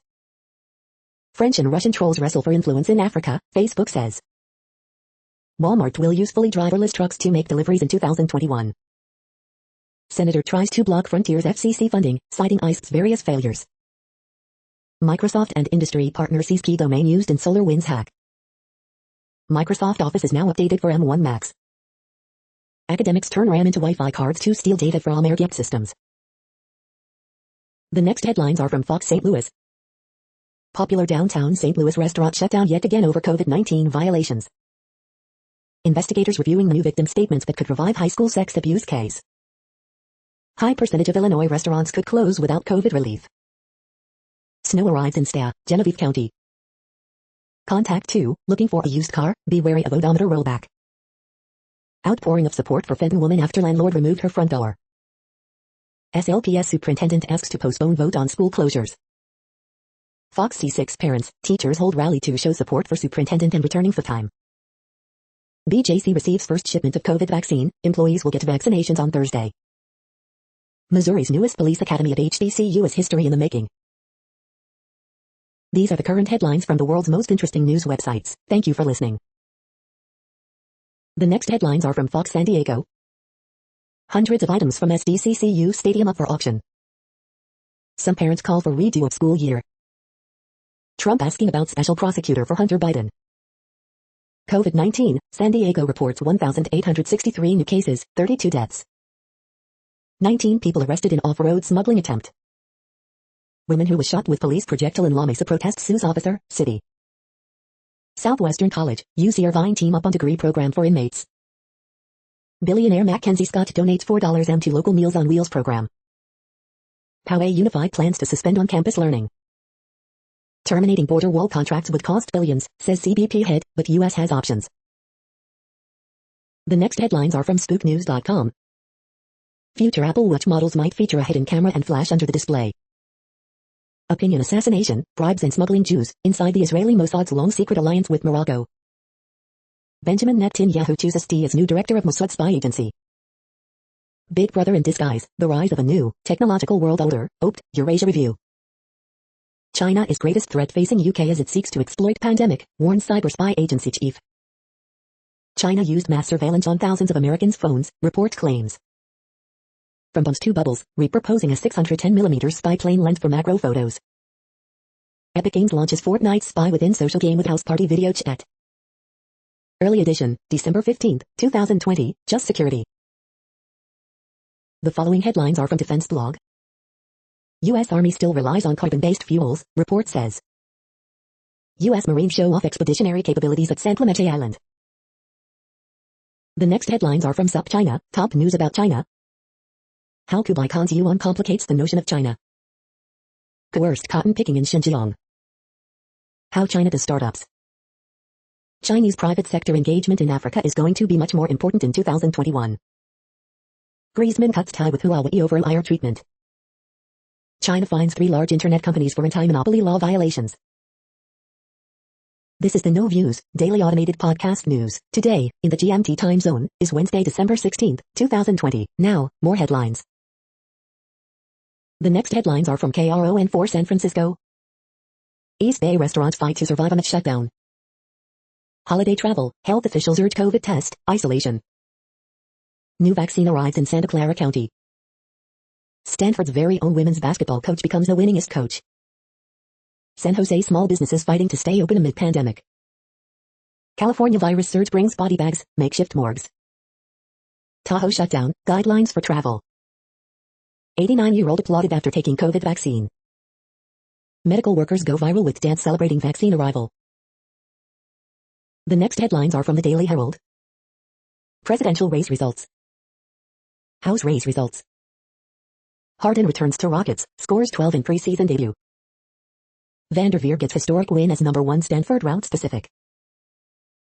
French and Russian trolls wrestle for influence in Africa, Facebook says. Walmart will use fully driverless trucks to make deliveries in 2021. Senator tries to block Frontier's FCC funding, citing ICE's various failures. Microsoft and industry partner sees key domain used in SolarWinds hack. Microsoft Office is now updated for M1 Macs. Academics turn RAM into Wi-Fi cards to steal data from air-gapped systems. The next headlines are from Fox St. Louis. Popular downtown St. Louis restaurant shut down yet again over COVID-19 violations. Investigators reviewing new victim statements that could revive high school sex abuse case. High percentage of Illinois restaurants could close without COVID relief. Snow arrives in Sta, Genevieve County. Contact 2, looking for a used car, be wary of odometer rollback. Outpouring of support for Fenton woman after landlord removed her front door. SLPS superintendent asks to postpone vote on school closures. Fox C6 parents, teachers hold rally to show support for superintendent and returning for time. BJC receives first shipment of COVID vaccine, employees will get vaccinations on Thursday. Missouri's newest police academy at HBCU is history in the making. These are the current headlines from the world's most interesting news websites. Thank you for listening. The next headlines are from Fox San Diego. Hundreds of items from SDCCU Stadium up for auction. Some parents call for redo of school year. Trump asking about special prosecutor for Hunter Biden. COVID-19, San Diego reports 1,863 new cases, 32 deaths. 19 people arrested in off-road smuggling attempt. Woman who was shot with police projectile in La Mesa protest sues officer, city. Southwestern College, UC Irvine team up on degree program for inmates. Billionaire Mackenzie Scott donates $4 to local Meals on Wheels program. Poway Unified plans to suspend on-campus learning. Terminating border wall contracts would cost billions, says CBP head, but U.S. has options. The next headlines are from spooknews.com. Future Apple Watch models might feature a hidden camera and flash under the display. Opinion assassination, bribes and smuggling Jews, inside the Israeli Mossad's long secret alliance with Morocco. Benjamin Netanyahu chooses D as new director of Mossad spy agency. Big Brother in disguise, the rise of a new, technological world order, OPT, Eurasia Review. China is greatest threat facing UK as it seeks to exploit pandemic, warns cyber spy agency chief. China used mass surveillance on thousands of Americans' phones, report claims. From bumps to bubbles, repurposing a 610mm spy plane lens for macro photos. Epic Games launches Fortnite spy within social game with house party video chat. Early edition, December 15, 2020, Just Security. The following headlines are from Defense Blog. U.S. Army still relies on carbon-based fuels, report says. U.S. Marines show off expeditionary capabilities at San Clemente Island. The next headlines are from SupChina, top news about China. How Kublai Khan's Yuan complicates the notion of China. Coerced cotton picking in Xinjiang. How China does startups. Chinese private sector engagement in Africa is going to be much more important in 2021. Griezmann cuts tie with Huawei over IR treatment. China fines 3 large internet companies for anti-monopoly law violations. This is the No Views, daily automated podcast news. Today, in the GMT time zone, is Wednesday, December 16, 2020. Now, more headlines. The next headlines are from KRON4 San Francisco. East Bay restaurants fight to survive amid shutdown. Holiday travel, health officials urge COVID test, isolation. New vaccine arrives in Santa Clara County. Stanford's very own women's basketball coach becomes the winningest coach. San Jose small businesses fighting to stay open amid pandemic. California virus surge brings body bags, makeshift morgues. Tahoe shutdown, guidelines for travel. 89-year-old applauded after taking COVID vaccine. Medical workers go viral with dance celebrating vaccine arrival. The next headlines are from the Daily Herald. Presidential race results. House race results. Harden returns to Rockets, scores 12 in preseason debut. Vanderveer gets historic win as number 1 Stanford route specific.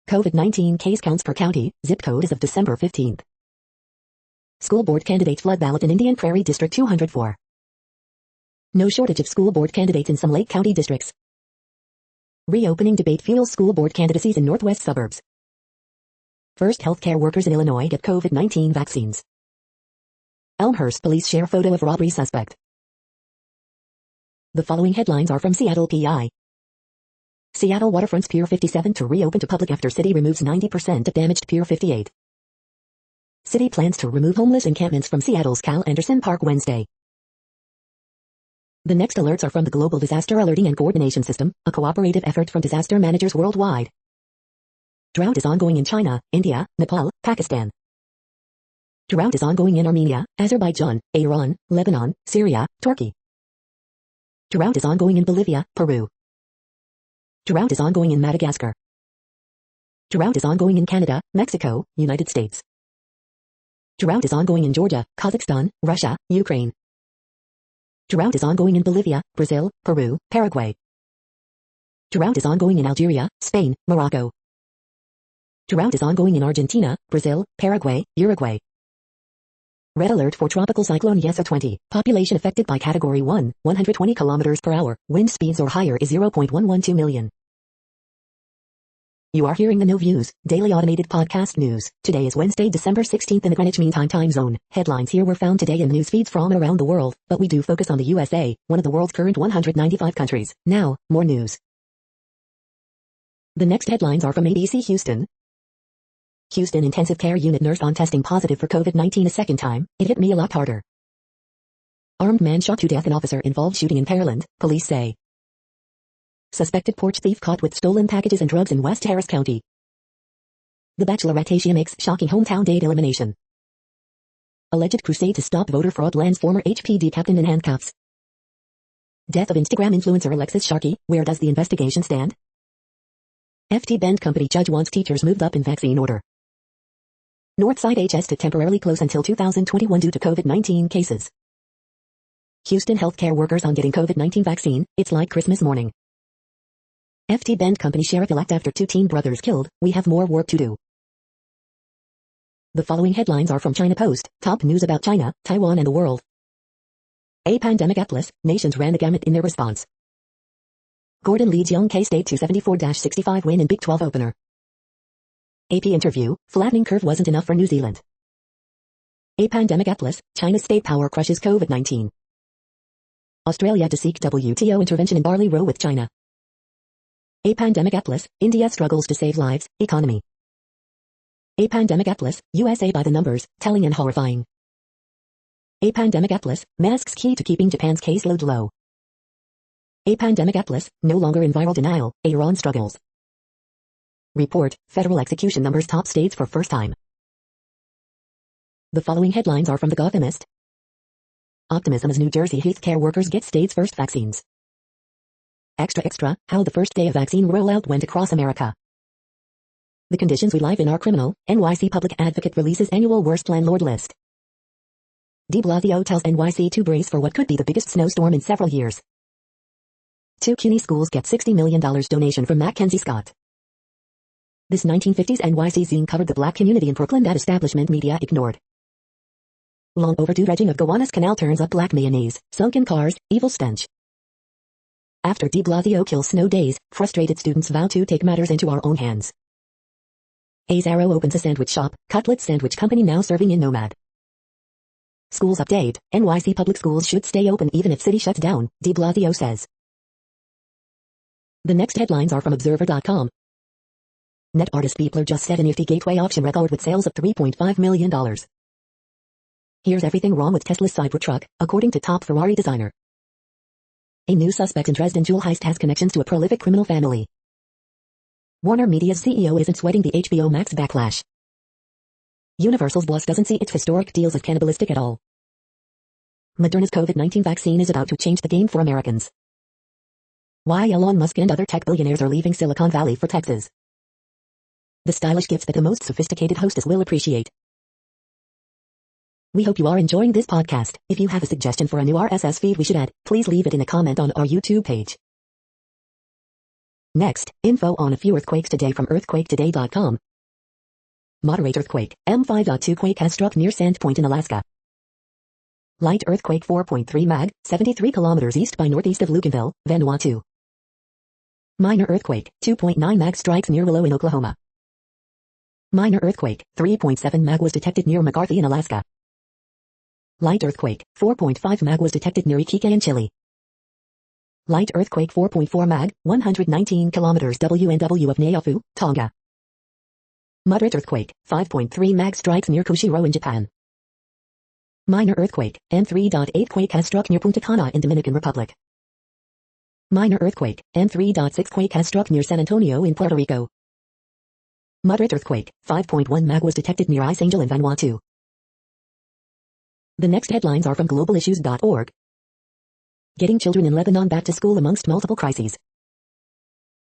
COVID-19 case counts per county, zip code as of December 15th. School board candidates flood ballot in Indian Prairie District 204. No shortage of school board candidates in some Lake County districts. Reopening debate fuels school board candidacies in northwest suburbs. First healthcare workers in Illinois get COVID-19 vaccines. Elmhurst police share photo of robbery suspect. The following headlines are from Seattle PI. Seattle waterfront's Pier 57 to reopen to public after city removes 90% of damaged Pier 58. City plans to remove homeless encampments from Seattle's Cal Anderson Park Wednesday. The next alerts are from the Global Disaster Alerting and Coordination System, a cooperative effort from disaster managers worldwide. Drought is ongoing in China, India, Nepal, Pakistan. Drought is ongoing in Armenia, Azerbaijan, Iran, Lebanon, Syria, Turkey. Drought is ongoing in Bolivia, Peru. Drought is ongoing in Madagascar. Drought is ongoing in Canada, Mexico, United States. Drought is ongoing in Georgia, Kazakhstan, Russia, Ukraine. Drought is ongoing in Bolivia, Brazil, Peru, Paraguay. Drought is ongoing in Algeria, Spain, Morocco. Drought is ongoing in Argentina, Brazil, Paraguay, Uruguay. Red alert for tropical cyclone Yesa 20. Population affected by category 1, 120 km per hour. Wind speeds or higher is 0.112 million. You are hearing the No Views, daily automated podcast news. Today is Wednesday, December 16th in the Greenwich Mean Time zone. Headlines here were found today in news feeds from around the world, but we do focus on the USA, one of the world's current 195 countries. Now, more news. The next headlines are from ABC Houston. Houston intensive care unit nurse on testing positive for COVID-19 a second time, it hit me a lot harder. Armed man shot to death, an officer involved shooting in Pearland, police say. Suspected porch thief caught with stolen packages and drugs in West Harris County. The Bachelorette makes shocking hometown date elimination. Alleged crusade to stop voter fraud lands former HPD captain in handcuffs. Death of Instagram influencer Alexis Sharkey, where does the investigation stand? FT Bend Company judge wants teachers moved up in vaccine order. Northside HS to temporarily close until 2021 due to COVID-19 cases. Houston healthcare workers on getting COVID-19 vaccine, it's like Christmas morning. FT Bend Company sheriff-elect after 2 teen brothers killed, we have more work to do. The following headlines are from China Post, top news about China, Taiwan and the world. A pandemic atlas, nations ran the gamut in their response. Gordon leads young K-State to 74-65 win in Big 12 opener. AP interview, flattening curve wasn't enough for New Zealand. A pandemic atlas, China's state power crushes COVID-19. Australia to seek WTO intervention in barley row with China. A pandemic atlas, India struggles to save lives, economy. A pandemic atlas, USA by the numbers, telling and horrifying. A pandemic atlas, masks key to keeping Japan's caseload low. A pandemic atlas, no longer in viral denial, Iran struggles. Report, federal execution numbers top states for first time. The following headlines are from The Gothamist. Optimism as New Jersey healthcare workers get state's first vaccines. Extra, how the first day of vaccine rollout went across America. The conditions we live in are criminal, NYC public advocate releases annual worst landlord list. De Blasio tells NYC to brace for what could be the biggest snowstorm in several years. 2 CUNY schools get $60 million donation from Mackenzie Scott. This 1950s NYC zine covered the black community in Brooklyn that establishment media ignored. Long overdue dredging of Gowanus Canal turns up black mayonnaise, sunken cars, evil stench. After de Blasio kills snow days, frustrated students vow to take matters into our own hands. A's Arrow opens a sandwich shop, Cutlet Sandwich Company now serving in Nomad. Schools update, NYC public schools should stay open even if city shuts down, de Blasio says. The next headlines are from Observer.com. Net artist Beepler just set a nifty gateway auction record with sales of $3.5 million. Here's everything wrong with Tesla's Cybertruck, according to top Ferrari designer. A new suspect in Dresden jewel heist has connections to a prolific criminal family. Warner Media's CEO isn't sweating the HBO Max backlash. Universal's boss doesn't see its historic deals as cannibalistic at all. Moderna's COVID-19 vaccine is about to change the game for Americans. Why Elon Musk and other tech billionaires are leaving Silicon Valley for Texas. The stylish gifts that the most sophisticated hostess will appreciate. We hope you are enjoying this podcast. If you have a suggestion for a new RSS feed we should add, please leave it in a comment on our YouTube page. Next, info on a few earthquakes today from earthquaketoday.com. Moderate earthquake, M5.2 quake has struck near Sandpoint in Alaska. Light earthquake 4.3 mag, 73 kilometers east by northeast of Luganville, Vanuatu. Minor earthquake, 2.9 mag strikes near Willow in Oklahoma. Minor earthquake, 3.7 mag was detected near McCarthy in Alaska. Light earthquake, 4.5 mag was detected near Iquique in Chile. Light earthquake 4.4 mag, 119 kilometers WNW of Naofu, Tonga. Moderate earthquake, 5.3 mag strikes near Kushiro in Japan. Minor earthquake, M3.8 quake has struck near Punta Cana in Dominican Republic. Minor earthquake, M3.6 quake has struck near San Antonio in Puerto Rico. Moderate earthquake, 5.1 mag was detected near Ice Angel in Vanuatu. The next headlines are from globalissues.org. Getting children in Lebanon back to school amongst multiple crises.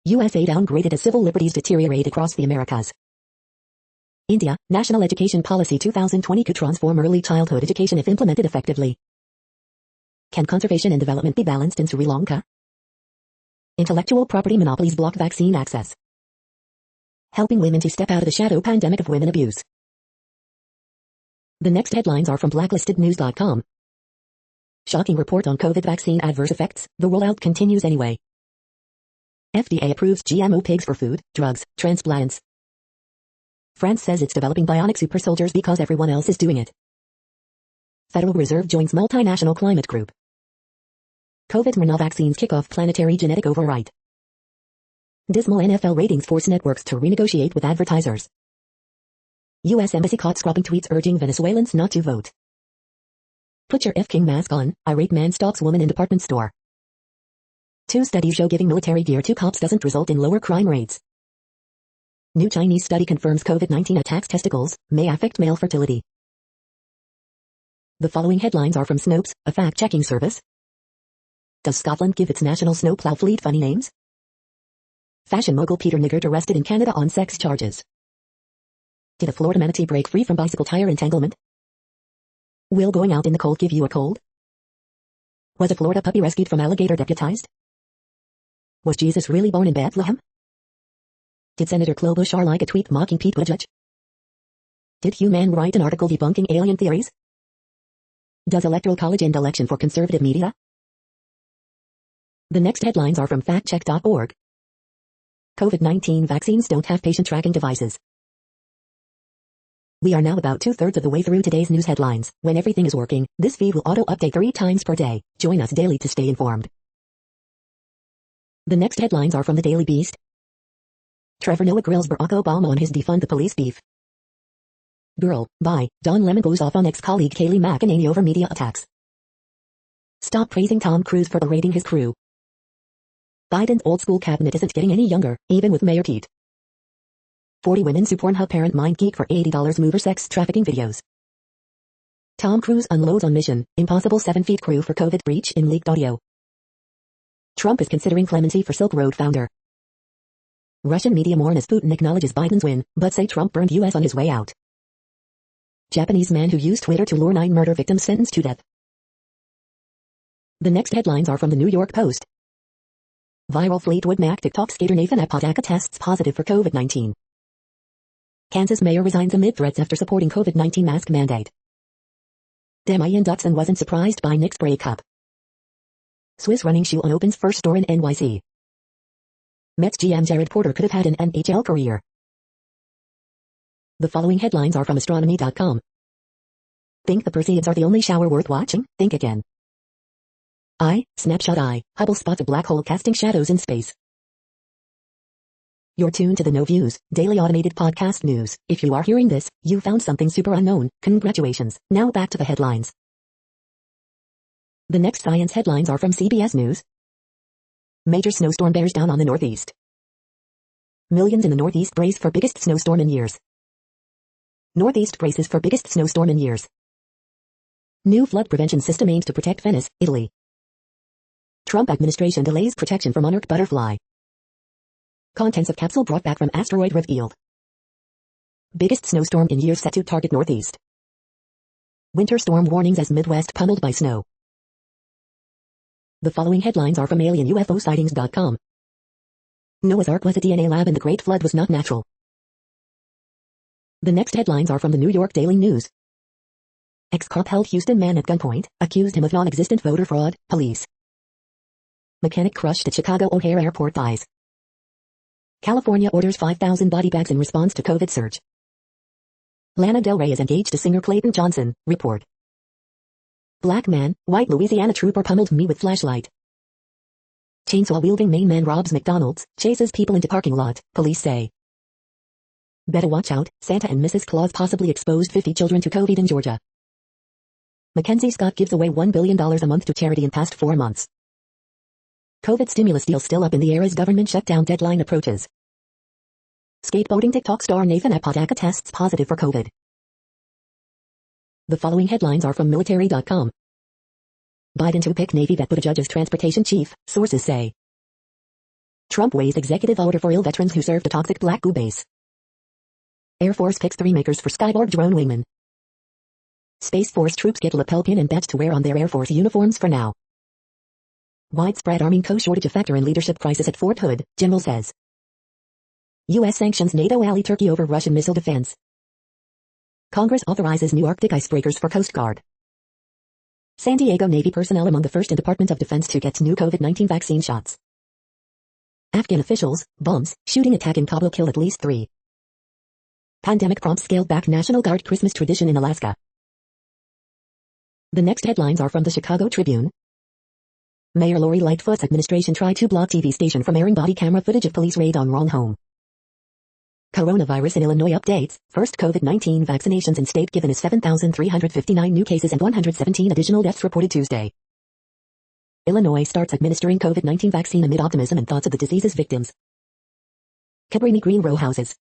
USA downgraded as civil liberties deteriorate across the Americas. India, National Education Policy 2020 could transform early childhood education if implemented effectively. Can conservation and development be balanced in Sri Lanka? Intellectual property monopolies block vaccine access. Helping women to step out of the shadow pandemic of women abuse. The next headlines are from blacklistednews.com. Shocking report on COVID vaccine adverse effects, the rollout continues anyway. FDA approves GMO pigs for food, drugs, transplants. France says it's developing bionic super soldiers because everyone else is doing it. Federal Reserve joins multinational climate group. COVID-19 vaccines kick off planetary genetic override. Dismal NFL ratings force networks to renegotiate with advertisers. U.S. Embassy caught scrubbing tweets urging Venezuelans not to vote. Put your F. King mask on, irate man stalks woman in department store. 2 studies show giving military gear to cops doesn't result in lower crime rates. New Chinese study confirms COVID-19 attacks testicles, may affect male fertility. The following headlines are from Snopes, a fact-checking service. Does Scotland give its national snowplow fleet funny names? Fashion mogul Peter Niggard arrested in Canada on sex charges. Did a Florida manatee break free from bicycle tire entanglement? Will going out in the cold give you a cold? Was a Florida puppy rescued from alligator deputized? Was Jesus really born in Bethlehem? Did Senator Klobuchar like a tweet mocking Pete Buttigieg? Did Hugh Mann write an article debunking alien theories? Does Electoral College end election for conservative media? The next headlines are from factcheck.org. COVID-19 vaccines don't have patient tracking devices. We are now about 2/3 of the way through today's news headlines. When everything is working, this feed will auto-update 3 times per day. Join us daily to stay informed. The next headlines are from the Daily Beast. Trevor Noah grills Barack Obama on his defund the police beef. Girl, bye. Don Lemon goes off on ex-colleague Kayleigh McEnany over media attacks. Stop praising Tom Cruise for berating his crew. Biden's old-school cabinet isn't getting any younger, even with Mayor Pete. 40 women sue Pornhub parent MindGeek for $80 mover sex trafficking videos. Tom Cruise unloads on mission, impossible 7 feet crew for COVID breach in leaked audio. Trump is considering clemency for Silk Road founder. Russian media mourn as Putin acknowledges Biden's win, but say Trump burned US on his way out. Japanese man who used Twitter to lure 9 murder victims sentenced to death. The next headlines are from the New York Post. Viral Fleetwood Mac TikTok skater Nathan Apodaca tests positive for COVID-19. Kansas mayor resigns amid threats after supporting COVID-19 mask mandate. Damian Dotson wasn't surprised by Knicks breakup. Swiss running shoe on opens first store in NYC. Mets GM Jared Porter could have had an NHL career. The following headlines are from astronomy.com. Think the Perseids are the only shower worth watching? Think again. Snapshot eye, Hubble spots a black hole casting shadows in space. You're tuned to the No Views, daily automated podcast news. If you are hearing this, you found something super unknown. Congratulations. Now back to the headlines. The next science headlines are from CBS News. Major snowstorm bears down on the Northeast. Millions in the Northeast brace for biggest snowstorm in years. Northeast braces for biggest snowstorm in years. New flood prevention system aims to protect Venice, Italy. Trump administration delays protection for monarch butterfly. Contents of capsule brought back from asteroid revealed. Biggest snowstorm in years set to target Northeast. Winter storm warnings as Midwest pummeled by snow. The following headlines are from alienUFOsightings.com. Noah's Ark was a DNA lab and the Great Flood was not natural. The next headlines are from the New York Daily News. Ex-cop held Houston man at gunpoint, accused him of non-existent voter fraud, police. Mechanic crushed at Chicago O'Hare Airport dies. California orders 5,000 body bags in response to COVID surge. Lana Del Rey is engaged to singer Clayton Johnson, report. Black man, white Louisiana trooper pummeled me with flashlight. Chainsaw-wielding Maine man robs McDonald's, chases people into parking lot, police say. Better watch out, Santa and Mrs. Claus possibly exposed 50 children to COVID in Georgia. Mackenzie Scott gives away $1 billion a month to charity in past 4 months. COVID stimulus deal still up in the air as government shutdown deadline approaches. Skateboarding TikTok star Nathan Apodaca tests positive for COVID. The following headlines are from military.com. Biden to pick Navy vet Buttigieg as transportation chief, sources say. Trump weighs executive order for ill veterans who served a toxic black goo base. Air Force picks 3 makers for Skyborg drone wingman. Space Force troops get lapel pin and badge to wear on their Air Force uniforms for now. Widespread Army co-shortage a factor in leadership crisis at Fort Hood, General says. U.S. sanctions NATO ally Turkey over Russian missile defense. Congress authorizes new Arctic icebreakers for Coast Guard. San Diego Navy personnel among the first in Department of Defense to get new COVID-19 vaccine shots. Afghan officials, bombs, shooting attack in Kabul kill at least 3. Pandemic prompts scaled back National Guard Christmas tradition in Alaska. The next headlines are from the Chicago Tribune. Mayor Lori Lightfoot's administration tried to block TV station from airing body camera footage of police raid on wrong home. Coronavirus in Illinois updates. First COVID-19 vaccinations in state given is 7,359 new cases and 117 additional deaths reported Tuesday. Illinois starts administering COVID-19 vaccine amid optimism and thoughts of the disease's victims. Cabrini Green row houses.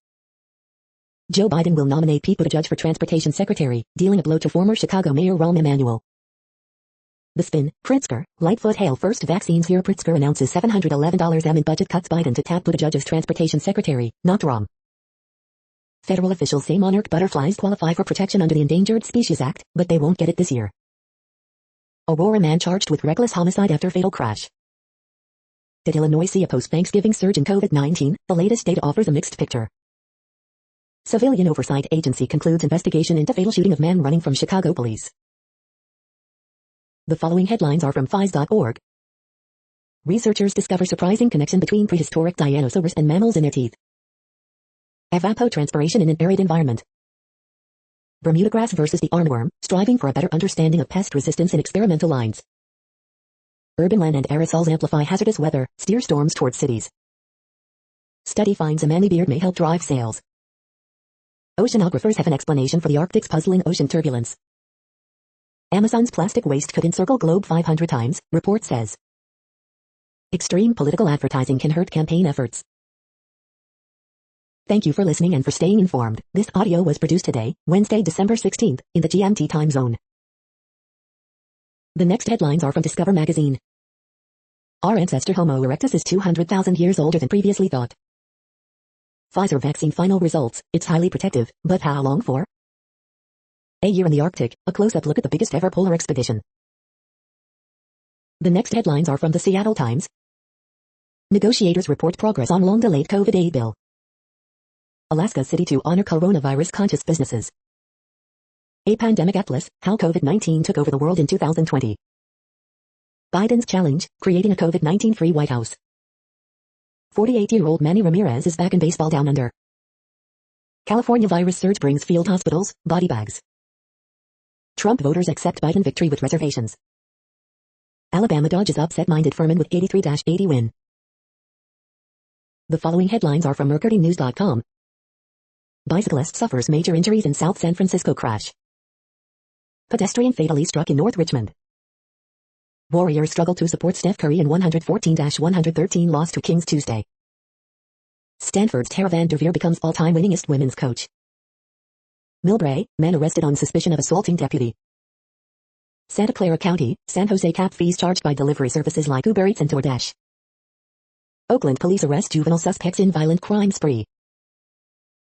Joe Biden will nominate Pete Buttigieg for Transportation Secretary, dealing a blow to former Chicago Mayor Rahm Emanuel. The Spin, Pritzker, Lightfoot hail first vaccines here. Pritzker announces $711 in budget cuts. Biden to tap Buttigieg as Transportation Secretary, not Rahm. Federal officials say monarch butterflies qualify for protection under the Endangered Species Act, but they won't get it this year. Aurora man charged with reckless homicide after fatal crash. Did Illinois see a post-Thanksgiving surge in COVID-19? The latest data offers a mixed picture. Civilian Oversight Agency concludes investigation into fatal shooting of man running from Chicago police. The following headlines are from phys.org. Researchers discover surprising connection between prehistoric Dinosaurs and mammals in their teeth. Evapotranspiration in an arid environment. Bermuda grass versus the armworm, striving for a better understanding of pest resistance in experimental lines. Urban land and aerosols amplify hazardous weather, steer storms towards cities. Study finds a manly beard may help drive sales. Oceanographers have an explanation for the Arctic's puzzling ocean turbulence. Amazon's plastic waste could encircle globe 500 times, report says. Extreme political advertising can hurt campaign efforts. Thank you for listening and for staying informed. This audio was produced today, Wednesday, December 16th, in the GMT time zone. The next headlines are from Discover magazine. Our ancestor Homo erectus is 200,000 years older than previously thought. Pfizer vaccine final results. It's highly protective, but how long for? A year in the Arctic, a close-up look at the biggest ever polar expedition. The next headlines are from the Seattle Times. Negotiators report progress on long-delayed COVID aid bill. Alaska City to honor coronavirus-conscious businesses. A pandemic atlas, how COVID-19 took over the world in 2020. Biden's challenge, creating a COVID-19-free White House. 48-year-old Manny Ramirez is back in baseball down under. California virus surge brings field hospitals, body bags. Trump voters accept Biden victory with reservations. Alabama dodges upset-minded Furman with 83-80 win. The following headlines are from MercuryNews.com. Bicyclist suffers major injuries in South San Francisco crash. Pedestrian fatally struck in North Richmond. Warriors struggle to support Steph Curry in 114-113 loss to Kings Tuesday. Stanford's Tara Vanderveer becomes all-time winningest women's coach. Millbrae, man arrested on suspicion of assaulting deputy. Santa Clara County, San Jose cap fees charged by delivery services like Uber Eats and DoorDash. Oakland police arrest juvenile suspects in violent crime spree.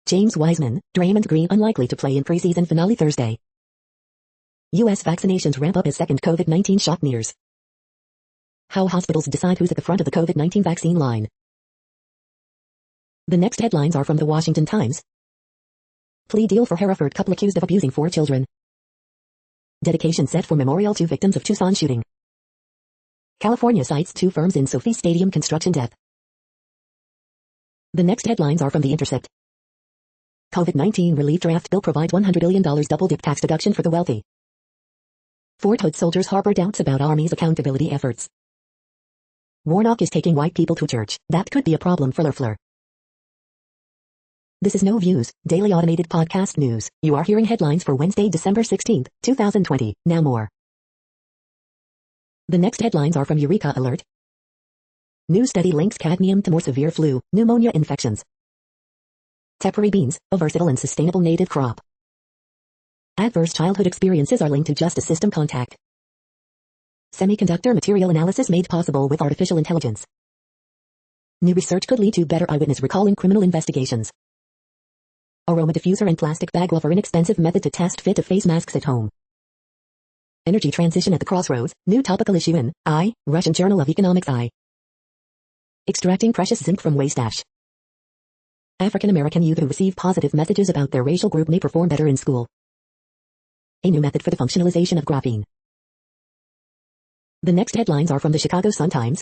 James Wiseman, Draymond Green unlikely to play in preseason finale Thursday. U.S. vaccinations ramp up as second COVID-19 shot nears. How hospitals decide who's at the front of the COVID-19 vaccine line. The next headlines are from the Washington Times. Plea deal for Hereford couple accused of abusing 4 children. Dedication set for memorial to victims of Tucson shooting. California cites 2 firms in Sophie Stadium construction death. The next headlines are from The Intercept. COVID-19 relief draft bill provides $100 billion double-dip tax deduction for the wealthy. Fort Hood soldiers harbor doubts about Army's accountability efforts. Warnock is taking white people to church. That could be a problem for Loeffler. This is No Views, daily automated podcast news. You are hearing headlines for Wednesday, December 16th, 2020. Now more. The next headlines are from Eureka Alert. New study links cadmium to more severe flu, pneumonia infections. Tepary beans, a versatile and sustainable native crop. Adverse childhood experiences are linked to justice system contact. Semiconductor material analysis made possible with artificial intelligence. New research could lead to better eyewitness recall in criminal investigations. Aroma diffuser and plastic bag glove are inexpensive method to test fit of face masks at home. Energy transition at the crossroads, new topical issue in Russian Journal of Economics Extracting precious zinc from waste ash. African American youth who receive positive messages about their racial group may perform better in school. A new method for the functionalization of graphene. The next headlines are from the Chicago Sun-Times.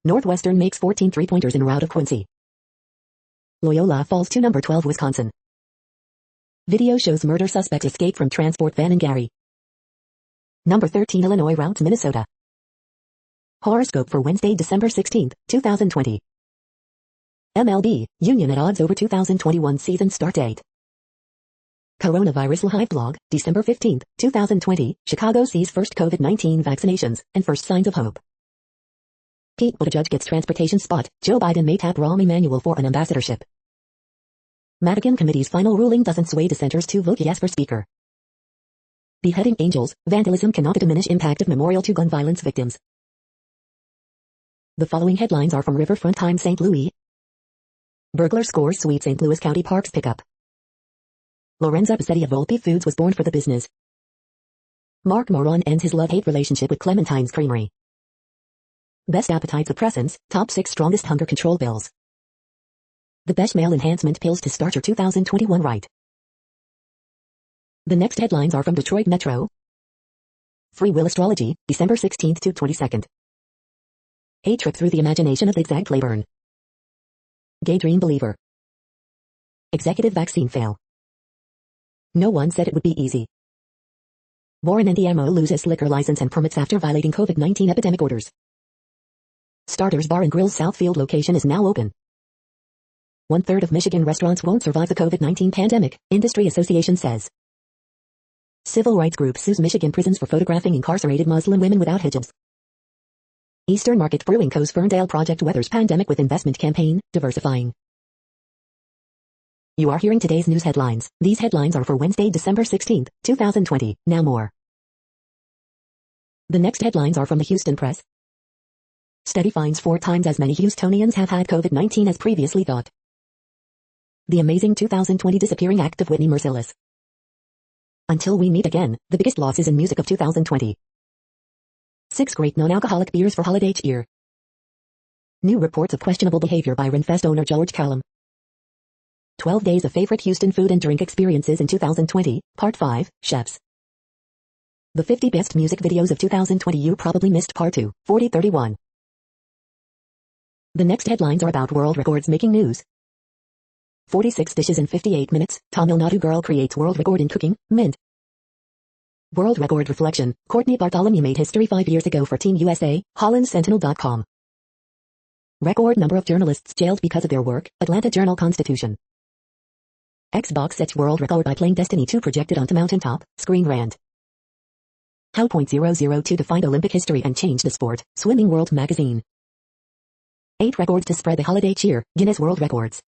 Northwestern makes 14 three-pointers in rout of Quincy. Loyola falls to number 12 Wisconsin. Video shows murder suspect escape from transport van in Gary. Number 13 Illinois routs Minnesota. Horoscope for Wednesday, December 16th, 2020. MLB, Union at odds over 2021 season start date. Coronavirus Live blog, December 15, 2020, Chicago sees first COVID-19 vaccinations, and first signs of hope. Pete Buttigieg gets transportation spot, Joe Biden may tap Rahm Emanuel for an ambassadorship. Madigan Committee's final ruling doesn't sway dissenters to vote yes for Speaker. Beheading angels, vandalism cannot diminish impact of memorial to gun violence victims. The following headlines are from Riverfront Times St. Louis. Burglar scores sweep St. Louis County Parks pickup. Lorenza Bassetti of Volpe Foods was born for the business. Mark Moron ends his love-hate relationship with Clementine's Creamery. Best appetite suppressants, top 6 strongest hunger control pills. The best male enhancement pills to start your 2021 right. The next headlines are from Detroit Metro. Free Will Astrology, December 16th to 22nd. A trip through the imagination of Zigzag Claiborne. Gay Dream Believer. Executive vaccine fail. No one said it would be easy. Warren Andiamo loses liquor license and permits after violating COVID-19 epidemic orders. Starters Bar and Grill's Southfield location is now open. 1/3 of Michigan restaurants won't survive the COVID-19 pandemic, industry association says. Civil rights group sues Michigan prisons for photographing incarcerated Muslim women without hijabs. Eastern Market Brewing Co.'s Ferndale project weathers pandemic with investment campaign, diversifying. You are hearing today's news headlines. These headlines are for Wednesday, December 16, 2020. Now more. The next headlines are from the Houston Press. Study finds 4 times as many Houstonians have had COVID-19 as previously thought. The amazing 2020 disappearing act of Whitney Merciless. Until we meet again, the biggest losses in music of 2020. 6 great non-alcoholic beers for holiday cheer. New reports of questionable behavior by Renfest owner George Callum. 12 days of favorite Houston food and drink experiences in 2020, Part 5, Chefs. The 50 best music videos of 2020 you probably missed Part 2, 4031. The next headlines are about world records making news. 46 dishes in 58 minutes, Tamil Nadu girl creates world record in cooking, Mint. World record reflection, Courtney Bartholomew made history 5 years ago for Team USA, HollandSentinel.com. Record number of journalists jailed because of their work, Atlanta Journal-Constitution. Xbox sets world record by playing Destiny 2 projected onto mountaintop, Screen Rant. How .002 defined Olympic history and changed the sport, Swimming World Magazine. 8 records to spread the holiday cheer, Guinness World Records.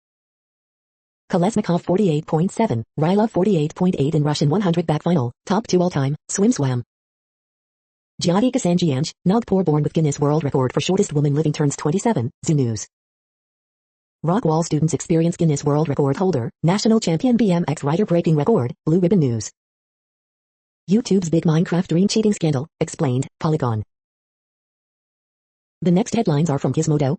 Kolesnikov 48.7, Rylov 48.8 in Russian 100 back final, top 2 all-time, swim swam. Jyoti Kasanjianj, Nagpur born with Guinness World Record for shortest woman living turns 27, Zoo News. Rockwall students experience Guinness World Record holder, national champion BMX rider breaking record, Blue Ribbon News. YouTube's big Minecraft dream cheating scandal, explained, Polygon. The next headlines are from Gizmodo.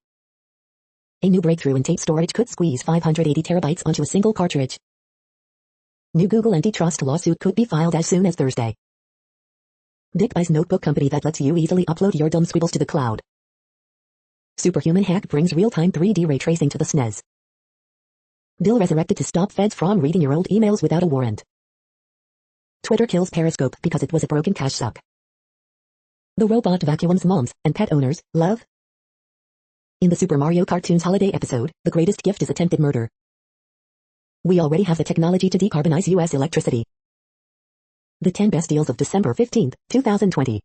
A new breakthrough in tape storage could squeeze 580 terabytes onto a single cartridge. New Google antitrust lawsuit could be filed as soon as Thursday. Dick buys notebook company that lets you easily upload your dumb scribbles to the cloud. Superhuman hack brings real-time 3D ray tracing to the SNES. Bill resurrected to stop feds from reading your old emails without a warrant. Twitter kills Periscope because it was a broken cash suck. The robot vacuums moms and pet owners love. In the Super Mario cartoon's holiday episode, the greatest gift is attempted murder. We already have the technology to decarbonize U.S. electricity. The 10 best deals of December 15, 2020.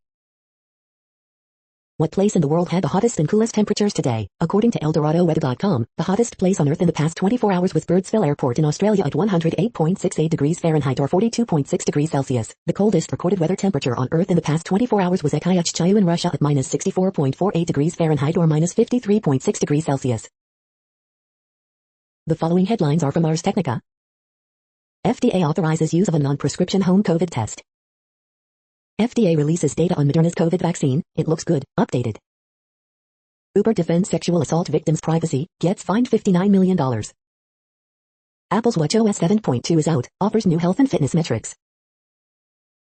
What place in the world had the hottest and coolest temperatures today? According to ElDoradoWeather.com, the hottest place on Earth in the past 24 hours was Birdsville Airport in Australia at 108.68 degrees Fahrenheit or 42.6 degrees Celsius. The coldest recorded weather temperature on Earth in the past 24 hours was Ekayachchayu in Russia at minus 64.48 degrees Fahrenheit or minus 53.6 degrees Celsius. The following headlines are from Ars Technica. FDA authorizes use of a non-prescription home COVID test. FDA releases data on Moderna's COVID vaccine, it looks good, updated. Uber defends sexual assault victims' privacy, gets fined $59 million. Apple's watchOS 7.2 is out, offers new health and fitness metrics.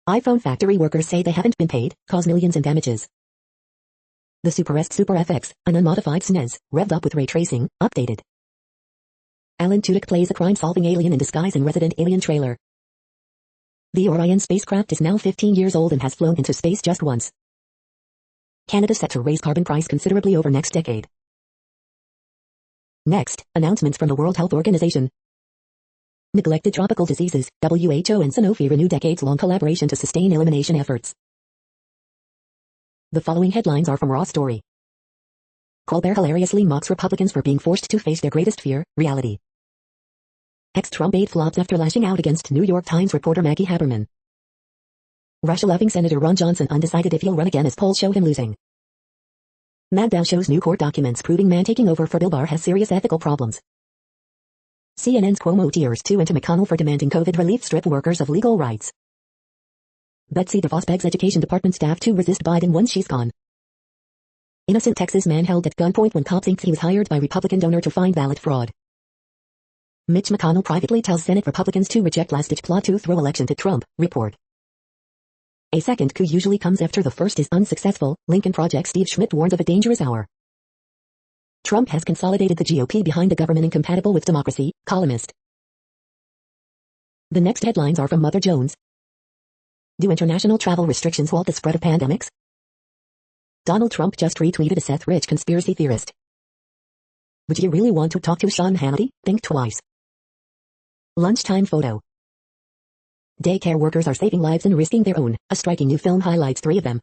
iPhone factory workers say they haven't been paid, cause millions in damages. The Super FX, an unmodified SNES, revved up with ray tracing, updated. Alan Tudyk plays a crime-solving alien in disguise in Resident Alien trailer. The Orion spacecraft is now 15 years old and has flown into space just once. Canada set to raise carbon price considerably over next decade. Next, announcements from the World Health Organization. Neglected tropical diseases, WHO and Sanofi renew decades-long collaboration to sustain elimination efforts. The following headlines are from Raw Story. Colbert hilariously mocks Republicans for being forced to face their greatest fear, reality. Ex-Trump aide flops after lashing out against New York Times reporter Maggie Haberman. Russia-loving Senator Ron Johnson undecided if he'll run again as polls show him losing. Mad Dow shows new court documents proving man taking over for Bill Barr has serious ethical problems. CNN's Cuomo tears 2 into McConnell for demanding COVID relief strip workers of legal rights. Betsy DeVos begs Education Department staff to resist Biden once she's gone. Innocent Texas man held at gunpoint when cops think he was hired by Republican donor to find ballot fraud. Mitch McConnell privately tells Senate Republicans to reject last-ditch plot to throw election to Trump, report. A second coup usually comes after the first is unsuccessful, Lincoln Project Steve Schmidt warns of a dangerous hour. Trump has consolidated the GOP behind a government incompatible with democracy, columnist. The next headlines are from Mother Jones. Do international travel restrictions halt the spread of pandemics? Donald Trump just retweeted a Seth Rich conspiracy theorist. Would you really want to talk to Sean Hannity? Think twice. Lunchtime photo. Daycare workers are saving lives and risking their own. A striking new film highlights 3 of them.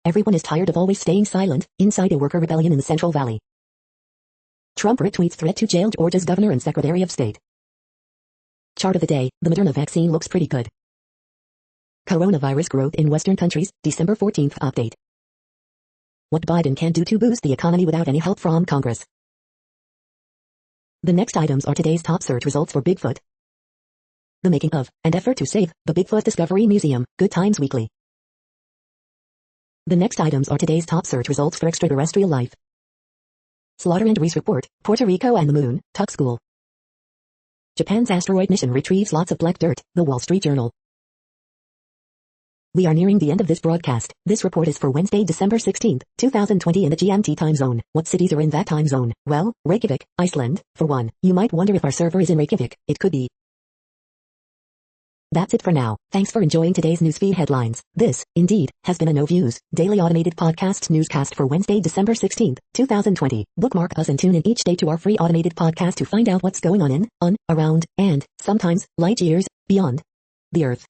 Everyone is tired of always staying silent, inside a worker rebellion in the Central Valley. Trump retweets threat to jail Georgia's governor and Secretary of State. Chart of the day, the Moderna vaccine looks pretty good. Coronavirus growth in Western countries, December 14th update. What Biden can do to boost the economy without any help from Congress. The next items are today's top search results for Bigfoot. The making of, and effort to save, the Bigfoot Discovery Museum, Good Times Weekly. The next items are today's top search results for extraterrestrial life. Slaughter and Reese report, Puerto Rico and the Moon, Tuck School. Japan's asteroid mission retrieves lots of black dirt, The Wall Street Journal. We are nearing the end of this broadcast. This report is for Wednesday, December 16th, 2020 in the GMT time zone. What cities are in that time zone? Well, Reykjavik, Iceland, for one. You might wonder if our server is in Reykjavik. It could be. That's it for now. Thanks for enjoying today's newsfeed headlines. This, indeed, has been a No Views, daily automated podcast newscast for Wednesday, December 16th, 2020. Bookmark us and tune in each day to our free automated podcast to find out what's going on, around, and, sometimes, light years, beyond the Earth.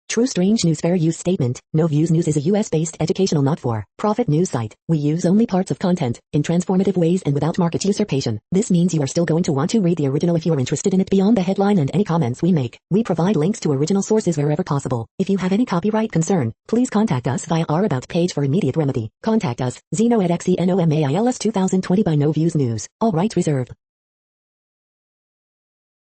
True Strange News Fair Use Statement. No Views News is a US-based educational not-for-profit news site. We use only parts of content, in transformative ways and without market usurpation. This means you are still going to want to read the original if you are interested in it beyond the headline and any comments we make. We provide links to original sources wherever possible. If you have any copyright concern, please contact us via our About page for immediate remedy. Contact us, Zeno at XENOMAILS 2020 by No Views News. All rights reserved.